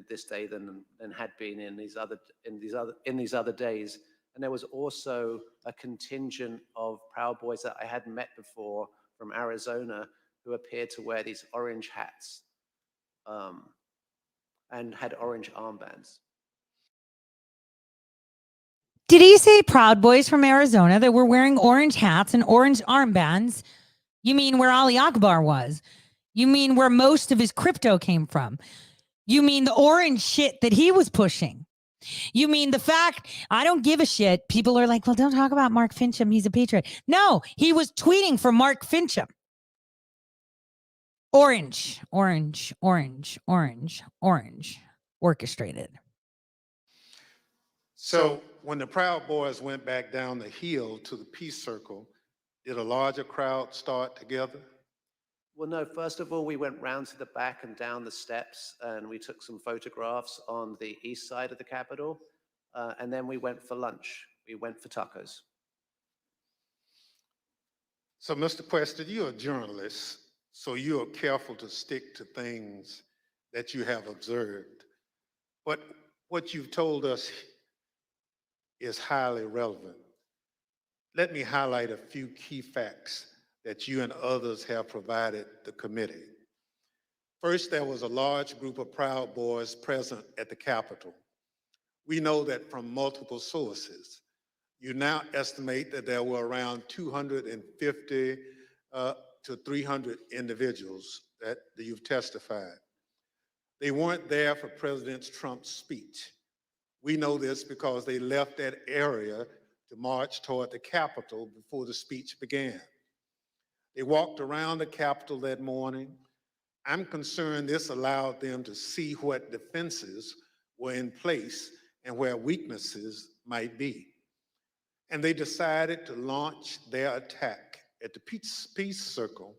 this day than had been in these other days. And there was also a contingent of Proud Boys that I hadn't met before from Arizona who appeared to wear these orange hats and had orange armbands. Did he say Proud Boys from Arizona that were wearing orange hats and orange armbands? You mean where Ali Akbar was? You mean where most of his crypto came from? You mean the orange shit that he was pushing? You mean the fact, I don't give a shit. People are like, well, don't talk about Mark Fincham. He's a patriot. No, he was tweeting for Mark Fincham. Orange, orange, orange, orange, orange, orchestrated. So when the Proud Boys went back down the hill to the Peace Circle, did a larger crowd start together? Well, no, first of all, we went round to the back and down the steps, and we took some photographs on the east side of the Capitol, and then we went for lunch. We went for tacos. So, Mr. Questa, you're a journalist, so you're careful to stick to things that you have observed. But what you've told us is highly relevant. Let me highlight a few key facts that you and others have provided the committee. First, there was a large group of Proud Boys present at the Capitol. We know that from multiple sources. You now estimate that there were around 250 to 300 individuals that you've testified. They weren't there for President Trump's speech. We know this because they left that area to march toward the Capitol before the speech began. They walked around the Capitol that morning. I'm concerned this allowed them to see what defenses were in place and where weaknesses might be. And they decided to launch their attack at the Peace Circle,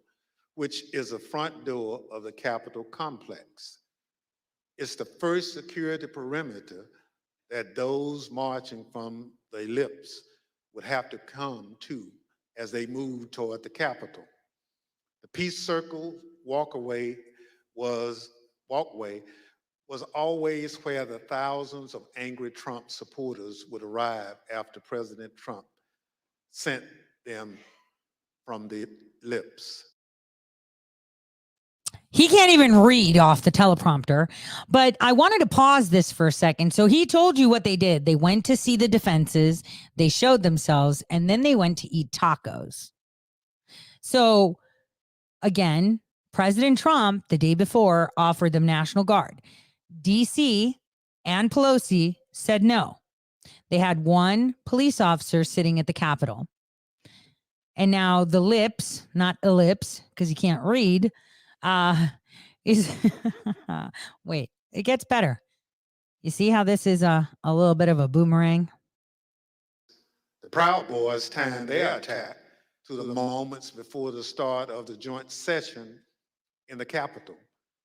which is the front door of the Capitol complex. It's the first security perimeter that those marching from the ellipse would have to come to as they moved toward the Capitol. The Peace Circle walkway was always where the thousands of angry Trump supporters would arrive after President Trump sent them from the lips. He can't even read off the teleprompter, but I wanted to pause this for a second. So he told you what they did. They went to see the defenses, they showed themselves, and then they went to eat tacos. So again, President Trump, the day before, offered them National Guard. DC and Pelosi said no. They had one police officer sitting at the Capitol. And now the lips, not ellipse, because you can't read, is wait, it gets better. You see how this is a little bit of a boomerang? The Proud Boys timed their attack to the moments before the start of the joint session in the Capitol,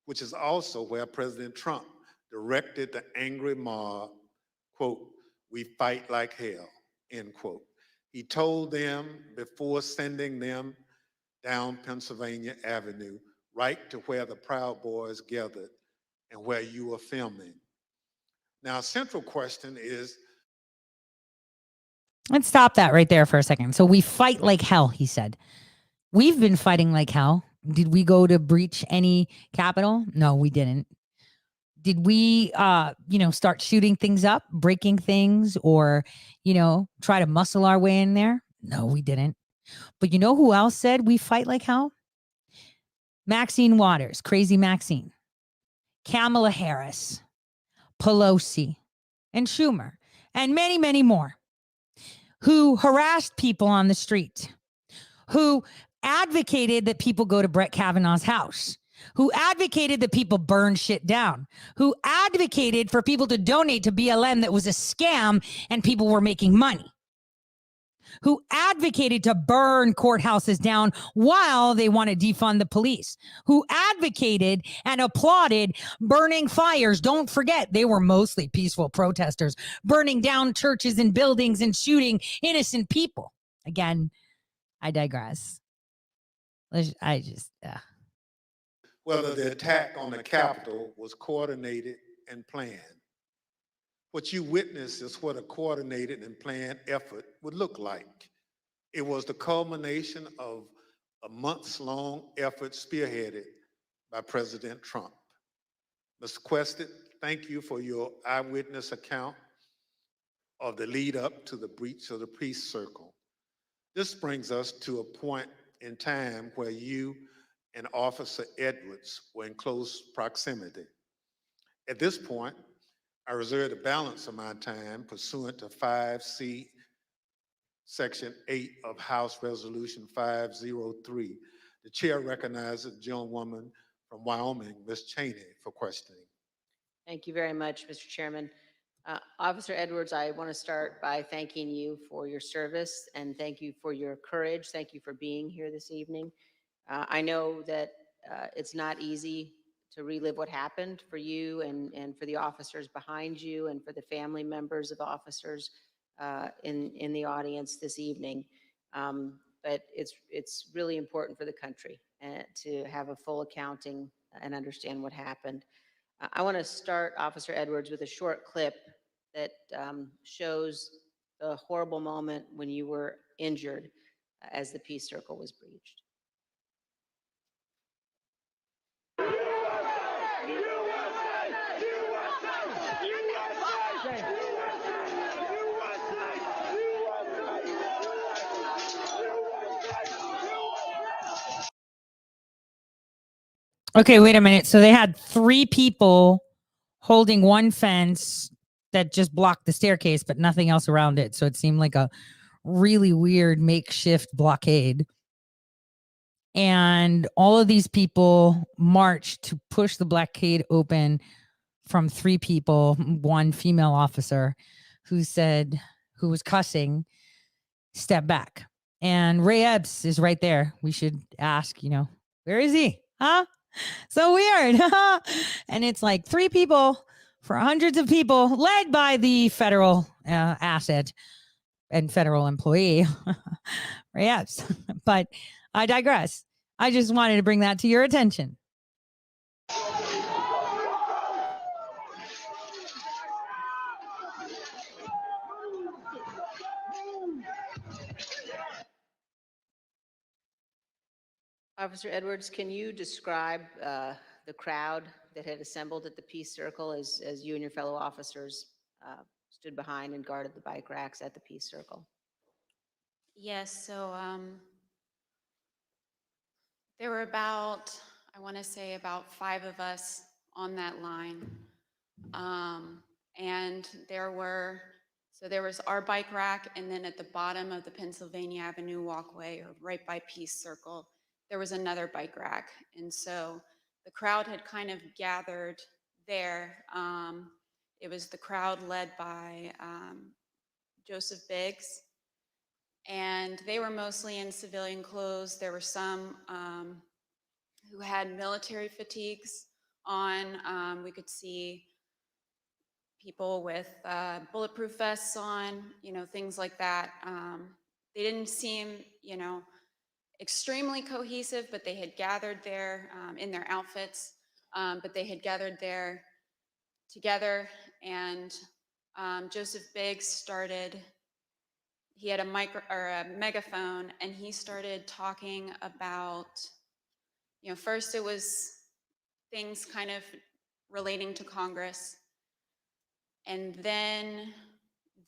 which is also where President Trump directed the angry mob, quote, "We fight like hell," end quote. He told them before sending them down Pennsylvania Avenue, right to where the Proud Boys gathered and where you were filming. Now, a central question is, Let's stop that right there for a second. So we fight like hell, he said. We've been fighting like hell. Did we go to breach any Capitol? No, we didn't. Did we, start shooting things up, breaking things, or, try to muscle our way in there? No, we didn't. But you know who else said we fight like hell? Maxine Waters, Crazy Maxine, Kamala Harris, Pelosi, and Schumer, and many, many more, who harassed people on the street, who advocated that people go to Brett Kavanaugh's house, who advocated that people burn shit down, who advocated for people to donate to BLM that was a scam and people were making money, who advocated to burn courthouses down while they want to defund the police, who advocated and applauded burning fires. Don't forget, they were mostly peaceful protesters, burning down churches and buildings and shooting innocent people. Again, I digress. whether the attack on the Capitol was coordinated and planned. What you witnessed is what a coordinated and planned effort would look like. It was the culmination of a months-long effort spearheaded by President Trump. Mr. Quested, thank you for your eyewitness account of the lead up to the breach of the Peace Circle. This brings us to a point in time where you and Officer Edwards were in close proximity. At this point, I reserve the balance of my time pursuant to 5C, Section 8 of House Resolution 503. The chair recognizes the gentlewoman from Wyoming, Ms. Cheney, for questioning. Thank you very much, Mr. Chairman. Officer Edwards, I want to start by thanking you for your service and thank you for your courage. Thank you for being here this evening. I know that it's not easy to relive what happened for you and for the officers behind you and for the family members of officers in the audience this evening. But it's really important for the country to have a full accounting and understand what happened. I want to start, Officer Edwards, with a short clip that shows the horrible moment when you were injured as the peace circle was breached. Okay, wait a minute. So they had 3 people holding one fence that just blocked the staircase, but nothing else around it. So it seemed like a really weird makeshift blockade. And all of these people marched to push the blockade open from 3 people, 1 female officer who was cussing, step back. And Ray Epps is right there. We should ask, where is he? Huh? So weird. And it's like 3 people for hundreds of people, led by the federal asset and federal employee, Ray Epps. But I digress. I just wanted to bring that to your attention. Officer Edwards, can you describe the crowd that had assembled at the Peace Circle as you and your fellow officers stood behind and guarded the bike racks at the Peace Circle? Yes, so there were about, I want to say about 5 of us on that line. And there was our bike rack, and then at the bottom of the Pennsylvania Avenue walkway, or right by Peace Circle, there was another bike rack. And so the crowd had kind of gathered there. It was the crowd led by Joseph Biggs, and they were mostly in civilian clothes. There were some who had military fatigues on. We could see people with bulletproof vests on, things like that. They didn't seem, extremely cohesive, but they had gathered there in their outfits, but they had gathered there together. And Joseph Biggs he had a megaphone, and he started talking about, first it was things kind of relating to Congress. And then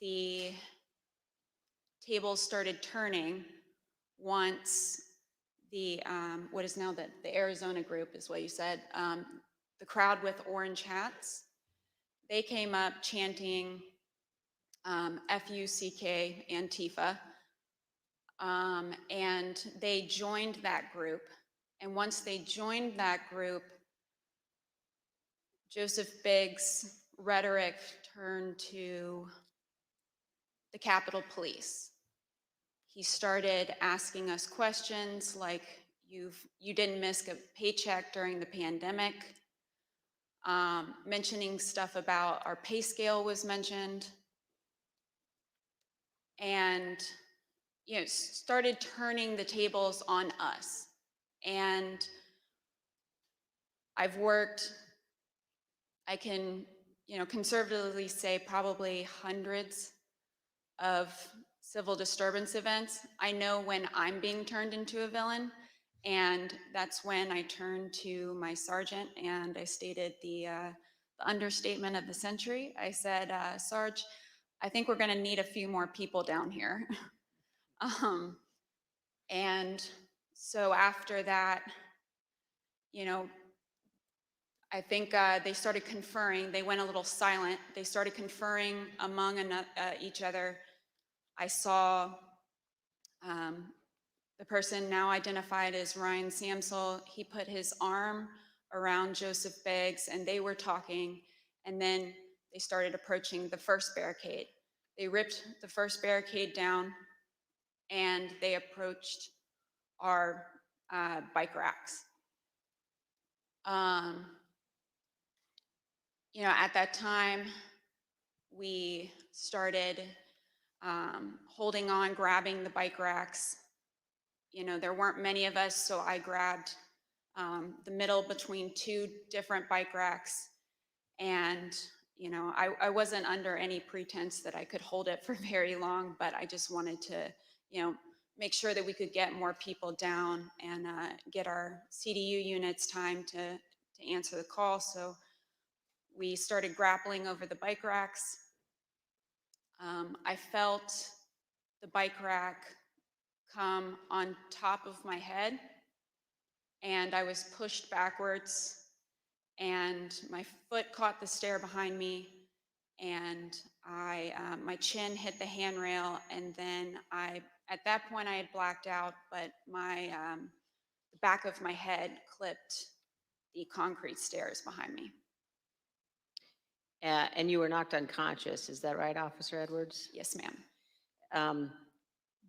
the tables started turning once the, what is now the Arizona group is what you said, the crowd with orange hats, they came up chanting F-U-C-K, Antifa, and they joined that group. And once they joined that group, Joseph Biggs' rhetoric turned to the Capitol Police. He started asking us questions like, you didn't miss a paycheck during the pandemic, mentioning stuff about our pay scale was mentioned, and started turning the tables on us. And I've worked, I can conservatively say probably hundreds of civil disturbance events. I know when I'm being turned into a villain, and that's when I turned to my sergeant and I stated the understatement of the century. I said, Sarge, I think we're gonna need a few more people down here. And so after that, I think they started conferring. They went a little silent. They started conferring among each other. I saw the person now identified as Ryan Samsel. He put his arm around Joseph Biggs, and they were talking, and then they started approaching the first barricade. They ripped the first barricade down, and they approached our bike racks. You know, at that time, we started holding on, grabbing the bike racks. You know, there weren't many of us, so I grabbed the middle between two different bike racks. And, you know, I wasn't under any pretense that I could hold it for very long, but I just wanted to, you know, make sure that we could get more people down and get our CDU units time to answer the call. So we started grappling over the bike racks. I felt the bike rack come on top of my head, and I was pushed backwards, and my foot caught the stair behind me, and my chin hit the handrail, and then at that point I had blacked out, but the back of my head clipped the concrete stairs behind me. And you were knocked unconscious, is that right, Officer Edwards? Yes, ma'am.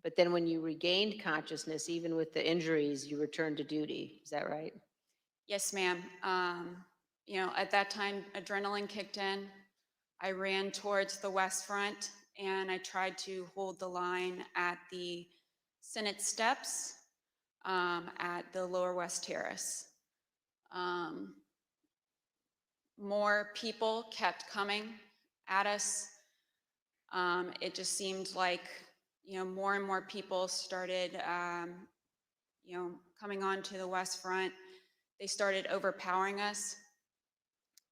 But then when you regained consciousness, even with the injuries, you returned to duty, is that right? Yes, ma'am. You know, at that time, adrenaline kicked in. I ran towards the West Front, and I tried to hold the line at the Senate steps at the Lower West Terrace. More people kept coming at us. It just seemed like, you know, more and more people started, you know, coming onto the West Front. They started overpowering us.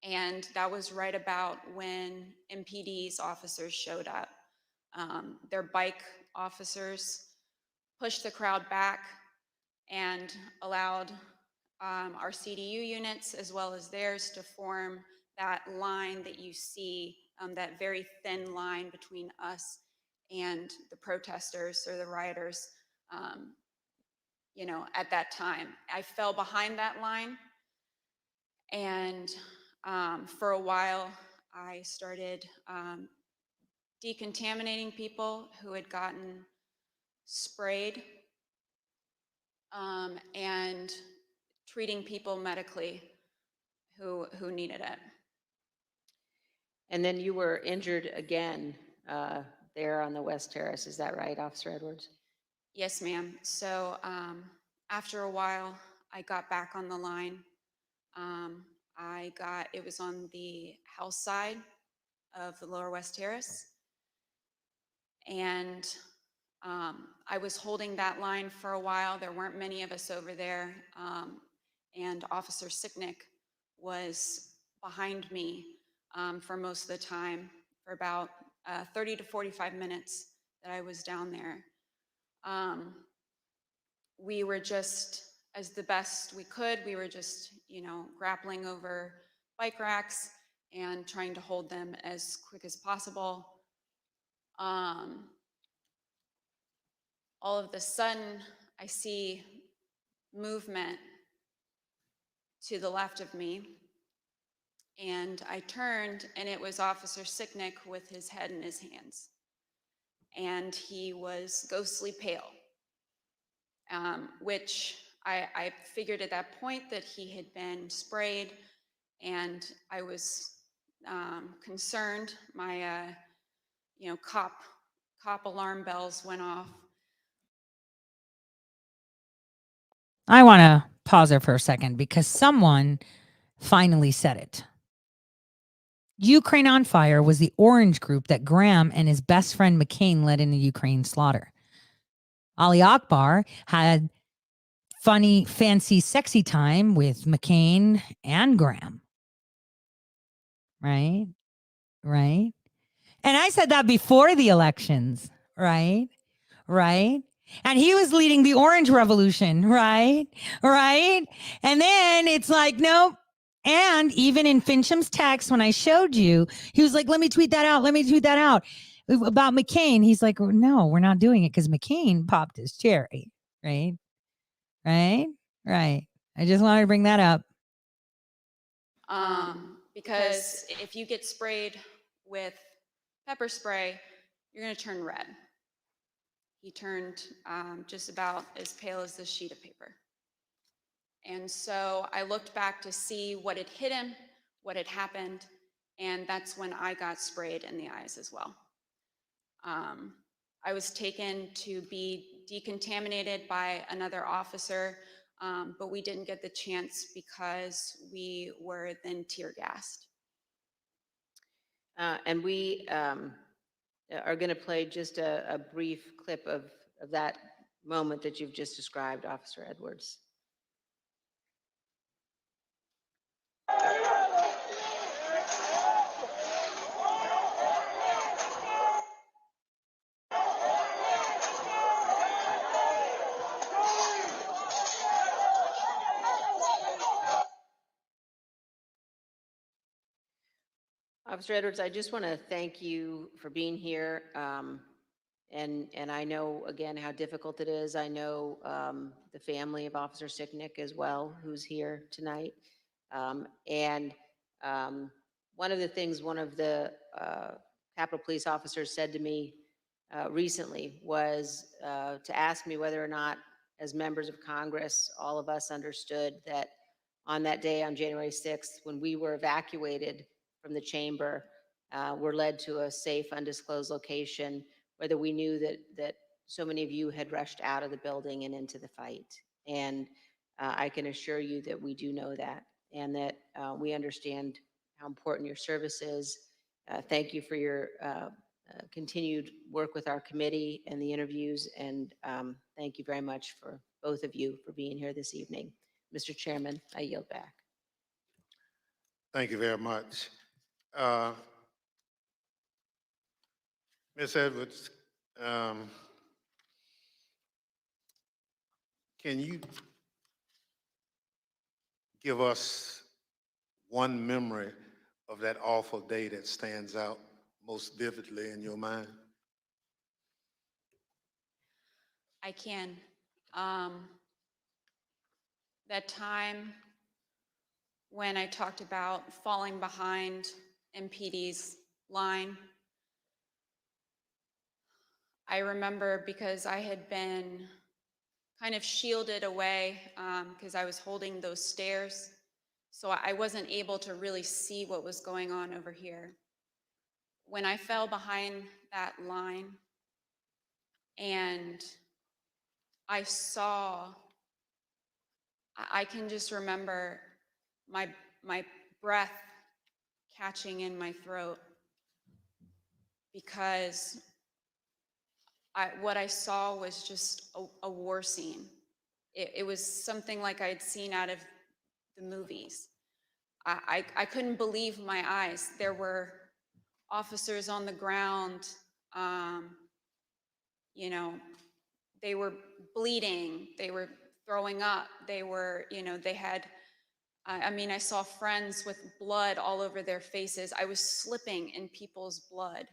And that was right about when MPD's officers showed up. Their bike officers pushed the crowd back and allowed our CDU units as well as theirs to form that line that you see, that very thin line between us and the protesters or the rioters, you know, at that time. I fell behind that line, and for a while I started decontaminating people who had gotten sprayed and treating people medically who needed it. And then you were injured again there on the West Terrace, is that right, Officer Edwards? Yes, ma'am. So after a while, I got back on the line. It was on the house side of the Lower West Terrace. And I was holding that line for a while. There weren't many of us over there. And Officer Sicknick was behind me for most of the time, for about 30 to 45 minutes that I was down there. We were just, as the best we could, we were just, you know, grappling over bike racks and trying to hold them as quick as possible. All of a sudden, I see movement to the left of me, and I turned, and it was Officer Sicknick with his head in his hands, and he was ghostly pale, which I figured at that point that he had been sprayed, and I was concerned. My you know, cop alarm bells went off. I want to pause there for a second because someone finally said it. Ukraine on Fire was the orange group that Graham and his best friend McCain led in the Ukraine slaughter. Ali Akbar had funny, fancy, sexy time with McCain and Graham. Right? Right? And I said that before the elections. Right? Right? And he was leading the Orange Revolution. Right? Right? And then it's like, nope. And even in Fincham's text, when I showed you, he was like, let me tweet that out. Let me tweet that out. About McCain, he's like, no, we're not doing it because McCain popped his cherry. Right? Right? Right. I just wanted to bring that up. Because if you get sprayed with pepper spray, you're going to turn red. He turned just about as pale as this sheet of paper. And so I looked back to see what had hit him, what had happened, and that's when I got sprayed in the eyes as well. I was taken to be decontaminated by another officer, but we didn't get the chance because we were then tear gassed. And we are going to play just a brief clip of that moment that you've just described, Officer Edwards. Officer Edwards, I just want to thank you for being here. And I know, again, how difficult it is. I know the family of Officer Sicknick as well, who's here tonight. And one of the things one of the Capitol Police officers said to me recently was to ask me whether or not, as members of Congress, all of us understood that on that day, on January 6th, when we were evacuated from the chamber, were led to a safe, undisclosed location, whether we knew that so many of you had rushed out of the building and into the fight. And I can assure you that we do know that, and that we understand how important your service is. Thank you for your continued work with our committee and the interviews, and thank you very much for both of you for being here this evening. Mr. Chairman, I yield back. Thank you very much. Ms. Edwards, can you give us one memory of that awful day that stands out most vividly in your mind? I can. That time when I talked about falling behind MPD's line, I remember because I had been kind of shielded away because I was holding those stairs. So I wasn't able to really see what was going on over here. When I fell behind that line and I saw, I can just remember my breath catching in my throat because what I saw was just a war scene. It was something like I'd seen out of the movies. I couldn't believe my eyes. There were officers on the ground, you know, they were bleeding, they were throwing up, they were, you know, they had, I mean, I saw friends with blood all over their faces. I was slipping in people's blood.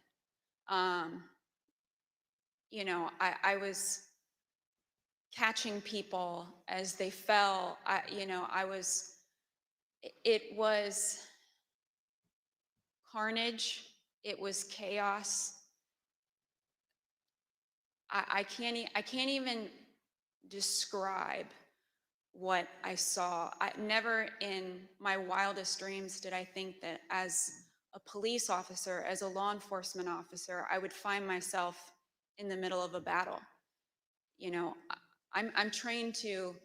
You know, I was catching people as they fell. You know, it was carnage. It was chaos. I can't even describe what I saw. Never in my wildest dreams did I think that as a police officer, as a law enforcement officer, I would find myself in the middle of a battle. You know, I'm trained to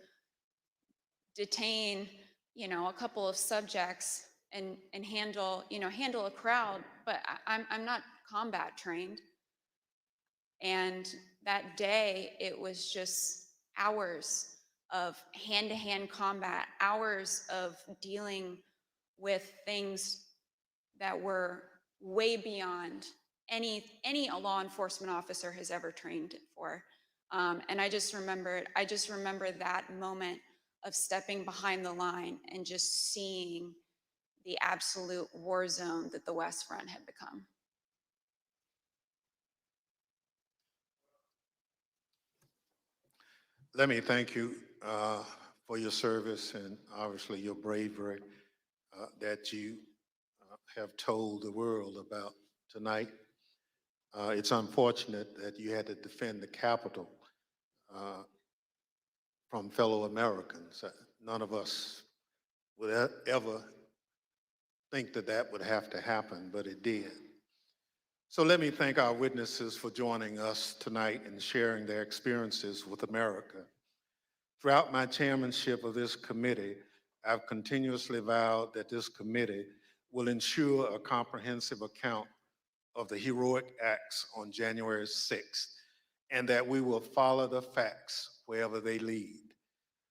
detain, you know, a couple of subjects and handle, you know, handle a crowd, but I'm not combat trained. And that day, it was just hours of hand-to-hand combat, hours of dealing with things that were way beyond any law enforcement officer has ever trained for. And I just remember that moment of stepping behind the line and just seeing the absolute war zone that the West Front had become. Let me thank you for your service and obviously your bravery that you have told the world about tonight. It's unfortunate that you had to defend the Capitol from fellow Americans. none of us would ever think that that would have to happen, but it did. So let me thank our witnesses for joining us tonight and sharing their experiences with America. Throughout my chairmanship of this committee, I've continuously vowed that this committee will ensure a comprehensive account of the heroic acts on January 6th, and that we will follow the facts wherever they lead.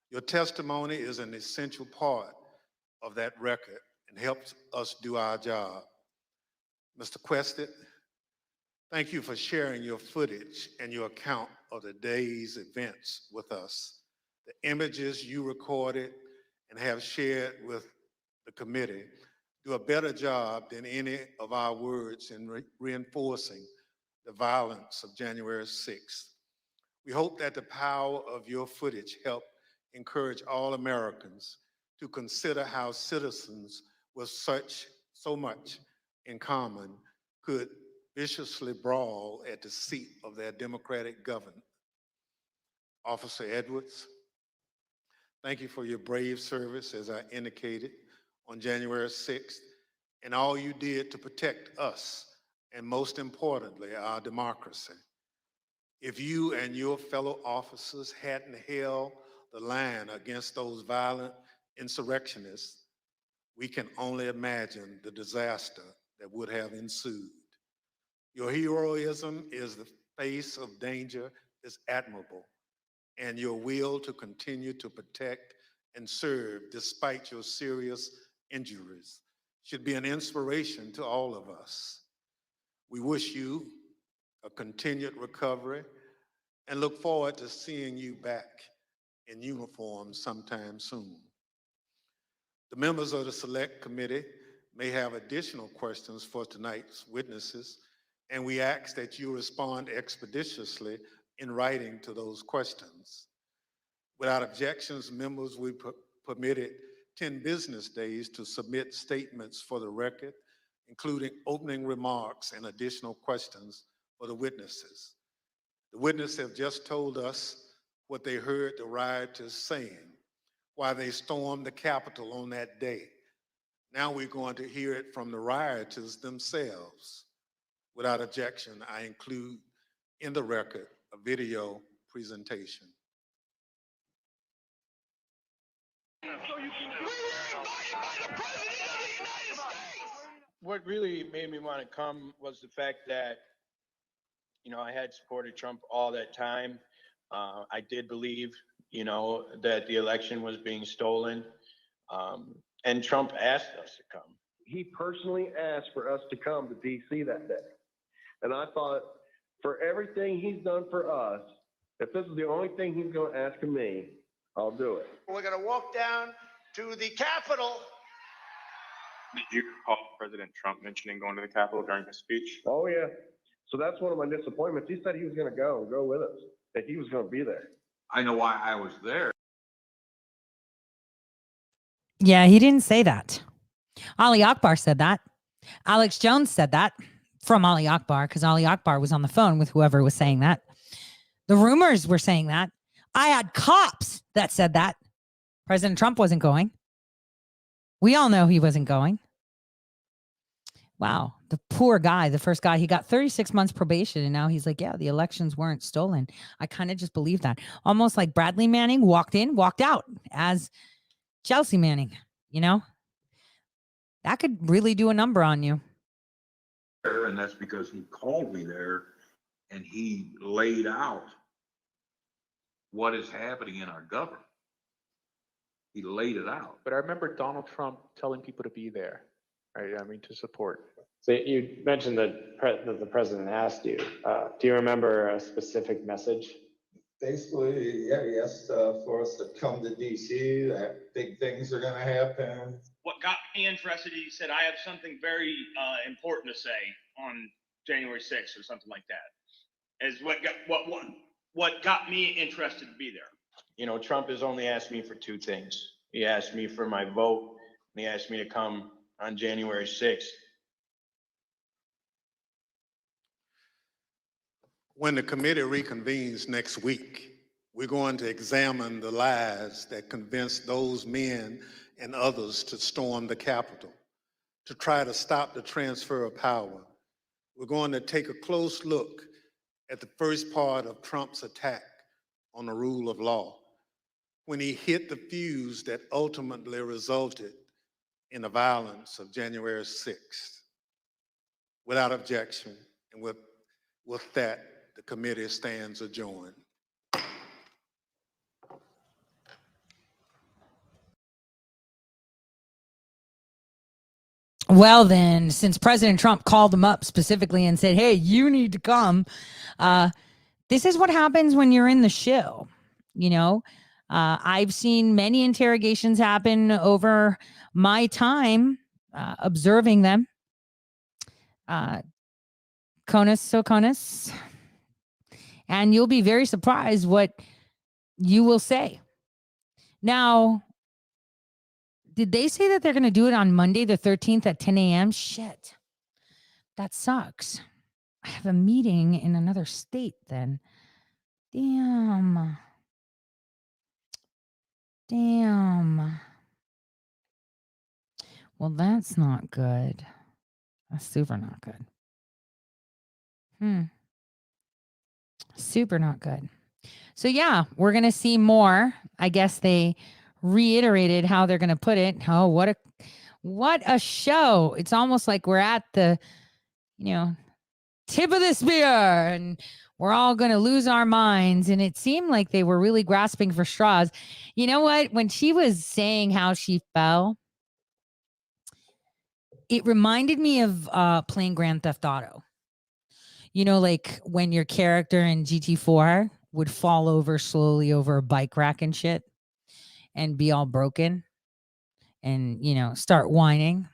Your testimony is an essential part of that record and helps us do our job. Mr. Quested, thank you for sharing your footage and your account of the day's events with us. The images you recorded and have shared with the committee do a better job than any of our words in reinforcing the violence of January 6th. We hope that the power of your footage helped encourage all Americans to consider how citizens with so much in common could viciously brawl at the seat of their democratic government. Officer Edwards, thank you for your brave service, as I indicated, on January 6th, and all you did to protect us, and most importantly, our democracy. If you and your fellow officers hadn't held the line against those violent insurrectionists, we can only imagine the disaster that would have ensued. Your heroism in the face of danger is admirable, and your will to continue to protect and serve despite your serious injuries should be an inspiration to all of us. We wish you a continued recovery and look forward to seeing you back in uniform sometime soon. The members of the Select Committee may have additional questions for tonight's witnesses, and we ask that you respond expeditiously in writing to those questions. Without objections, members will be permitted 10 business days to submit statements for the record, including opening remarks and additional questions for the witnesses. The witnesses have just told us what they heard the rioters saying while they stormed the Capitol on that day. Now we're going to hear it from the rioters themselves. Without objection, I include in the record a video presentation. What really made me want to come was the fact that, you know, I had supported Trump all that time. I did believe, you know, that the election was being stolen. And Trump asked us to come. He personally asked for us to come to DC that day. And I thought, for everything he's done for us, if this is the only thing he's going to ask of me, I'll do it. We're going to walk down to the Capitol. Did you recall President Trump mentioning going to the Capitol during his speech? Oh, yeah. So that's one of my disappointments. He said he was going to go with us, that he was going to be there. I know why I was there. Yeah, he didn't say that. Ali Akbar said that. Alex Jones said that from Ali Akbar, because Ali Akbar was on the phone with whoever was saying that. The rumors were saying that. I had cops that said that. President Trump wasn't going. We all know he wasn't going. Wow. The poor guy, the first guy, he got 36 months probation. And now he's like, yeah, the elections weren't stolen. I kind of just believe that. Almost like Bradley Manning walked in, walked out as Chelsea Manning, you know? That could really do a number on you. And that's because he called me there and he laid out what is happening in our government. He laid it out. But I remember Donald Trump telling people to be there, right? I mean, to support. So you mentioned that the president asked you. Do you remember a specific message? Basically, yeah, he asked for us to come to DC, that big things are gonna happen. What got me interested, he said, I have something very important to say on January 6th or something like that. Is what got me interested to be there. You know, Trump has only asked me for two things. He asked me for my vote, and he asked me to come on January 6th. When the committee reconvenes next week, We're going to examine the lies that convinced those men and others to storm the Capitol, to try to stop the transfer of power. We're going to take a close look at the first part of Trump's attack on the rule of law, when he hit the fuse that ultimately resulted in the violence of January 6th. Without objection, and with that, the committee stands adjourned. Well, then, since President Trump called them up specifically and said, hey, you need to come, this is what happens when you're in the show. You know, I've seen many interrogations happen over my time observing them. Conus, so conus. And you'll be very surprised what you will say. Now, did they say that they're going to do it on Monday, the 13th at 10 a.m.? Shit. That sucks. I have a meeting in another state then. Damn. Well, that's not good. That's super not good. Super not good. So yeah, we're going to see more. I guess they reiterated how they're going to put it. Oh, what a show. It's almost like we're at the, tip of the spear and we're all going to lose our minds. And it seemed like they were really grasping for straws. You know what? When she was saying how she fell, it reminded me of playing Grand Theft Auto. You know, like when your character in GT4 would fall over slowly over a bike rack and shit and be all broken and, start whining.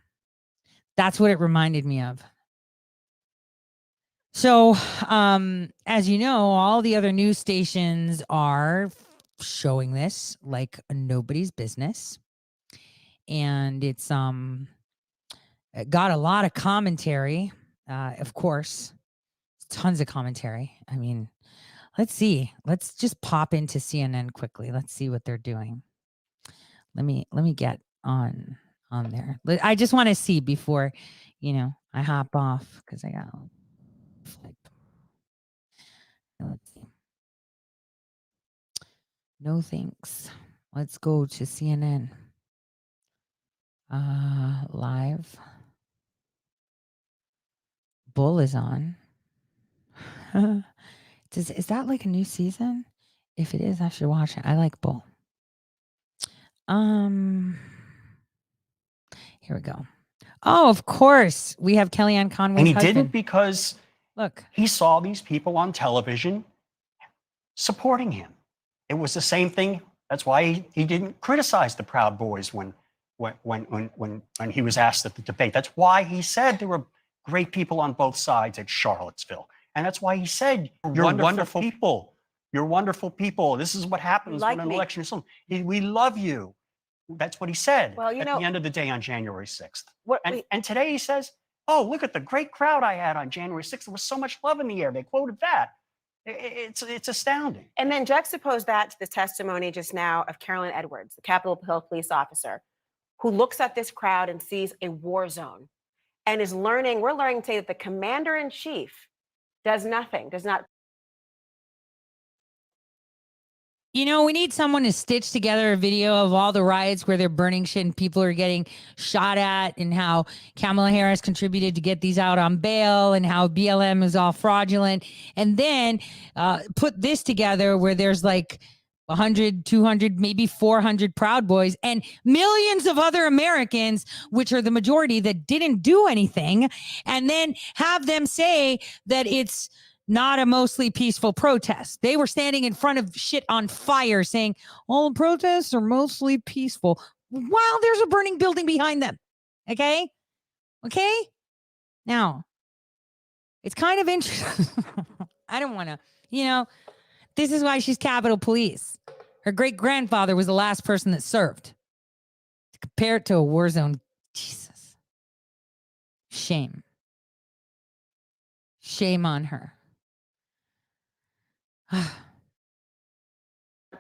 That's what it reminded me of. So, as you know, all the other news stations are showing this like nobody's business. And it's it got a lot of commentary, of course. Tons of commentary. I mean, let's see. Let's just pop into CNN quickly. Let's see what they're doing. Let me get on there. I just want to see before, I hop off because I got like, let's see. No thanks. Let's go to CNN. Live. Bull is on. Is that like a new season? If it is, I should watch it. I like Bull. Here we go. Oh, of course. We have Kellyanne Conway's And he husband. did it because look, he saw these people on television supporting him. It was the same thing. That's why he didn't criticize the Proud Boys when he was asked at the debate. That's why he said there were great people on both sides at Charlottesville. And that's why he said, you're wonderful people. You're wonderful people. This is what happens when an election is on. We love you. That's what he said at the end of the day on January 6th. And today he says, oh, look at the great crowd I had on January 6th. There was so much love in the air. They quoted that. It's astounding. And then juxtapose that to the testimony just now of Carolyn Edwards, the Capitol Hill police officer, who looks at this crowd and sees a war zone and is learning, we're learning today that the commander-in-chief does nothing, does not. We need someone to stitch together a video of all the riots where they're burning shit and people are getting shot at and how Kamala Harris contributed to get these out on bail and how BLM is all fraudulent. And then put this together where there's like 100, 200, maybe 400 Proud Boys and millions of other Americans, which are the majority that didn't do anything. And then have them say that it's not a mostly peaceful protest. They were standing in front of shit on fire saying all the protests are mostly peaceful while there's a burning building behind them. Okay? Now, it's kind of interesting. I don't want to, this is why she's Capitol Police. Her great-grandfather was the last person that served. To compare it to a war zone, Jesus. Shame. Shame on her.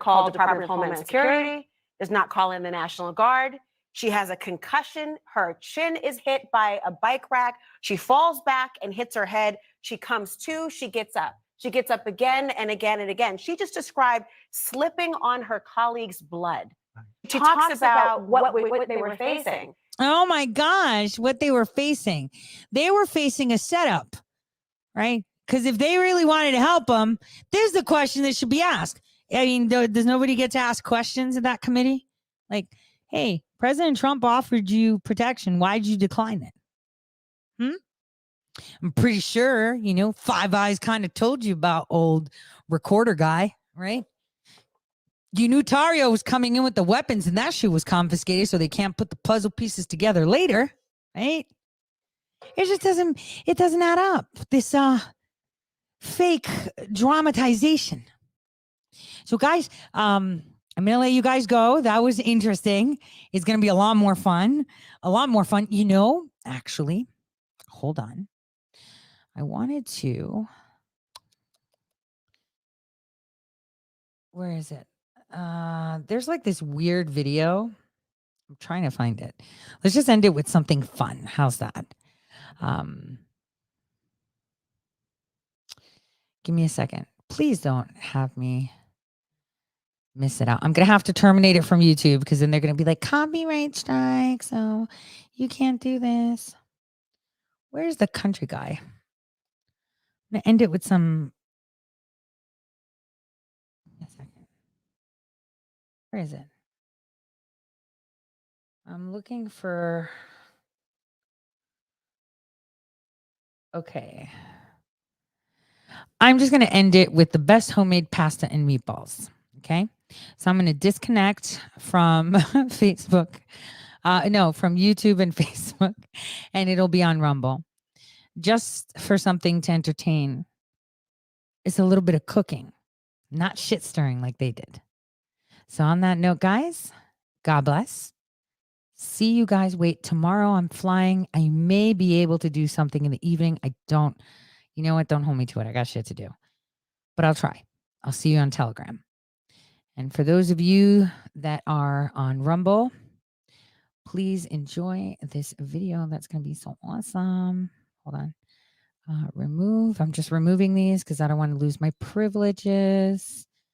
call Department of Homeland Security, does not call in the National Guard. She has a concussion. Her chin is hit by a bike rack. She falls back and hits her head. She comes to, she gets up. She gets up again and again and again. She just described slipping on her colleague's blood. She talks about what they were facing. Oh my gosh, what they were facing. They were facing a setup, right? Because if they really wanted to help them, there's the question that should be asked. I mean, does nobody get to ask questions in that committee? Like, hey, President Trump offered you protection. Why'd you decline it? I'm pretty sure, Five Eyes kind of told you about old recorder guy, right? You knew Tario was coming in with the weapons and that shit was confiscated so they can't put the puzzle pieces together later, right? It just doesn't add up. This fake dramatization. So guys, I'm going to let you guys go. That was interesting. It's going to be a lot more fun. Actually, hold on. I wanted to, where is it? There's like this weird video. I'm trying to find it. Let's just end it with something fun. How's that? Give me a second. Please don't have me miss it out. I'm going to have to terminate it from YouTube because then they're going to be like, copyright strike. So you can't do this. Where's the country guy? I'm going to end it with some. A second. Where is it? I'm looking for. Okay. I'm just going to end it with the best homemade pasta and meatballs. Okay. So I'm going to disconnect from Facebook. From YouTube and Facebook, and it'll be on Rumble. Just for something to entertain. It's a little bit of cooking, not shit stirring like they did. So on that note, guys, God bless. See you guys. Wait, tomorrow I'm flying. I may be able to do something in the evening. You know what? Don't hold me to it. I got shit to do, but I'll try. I'll see you on Telegram. And for those of you that are on Rumble, please enjoy this video. That's going to be so awesome. Hold on. Remove. I'm just removing these because I don't want to lose my privileges.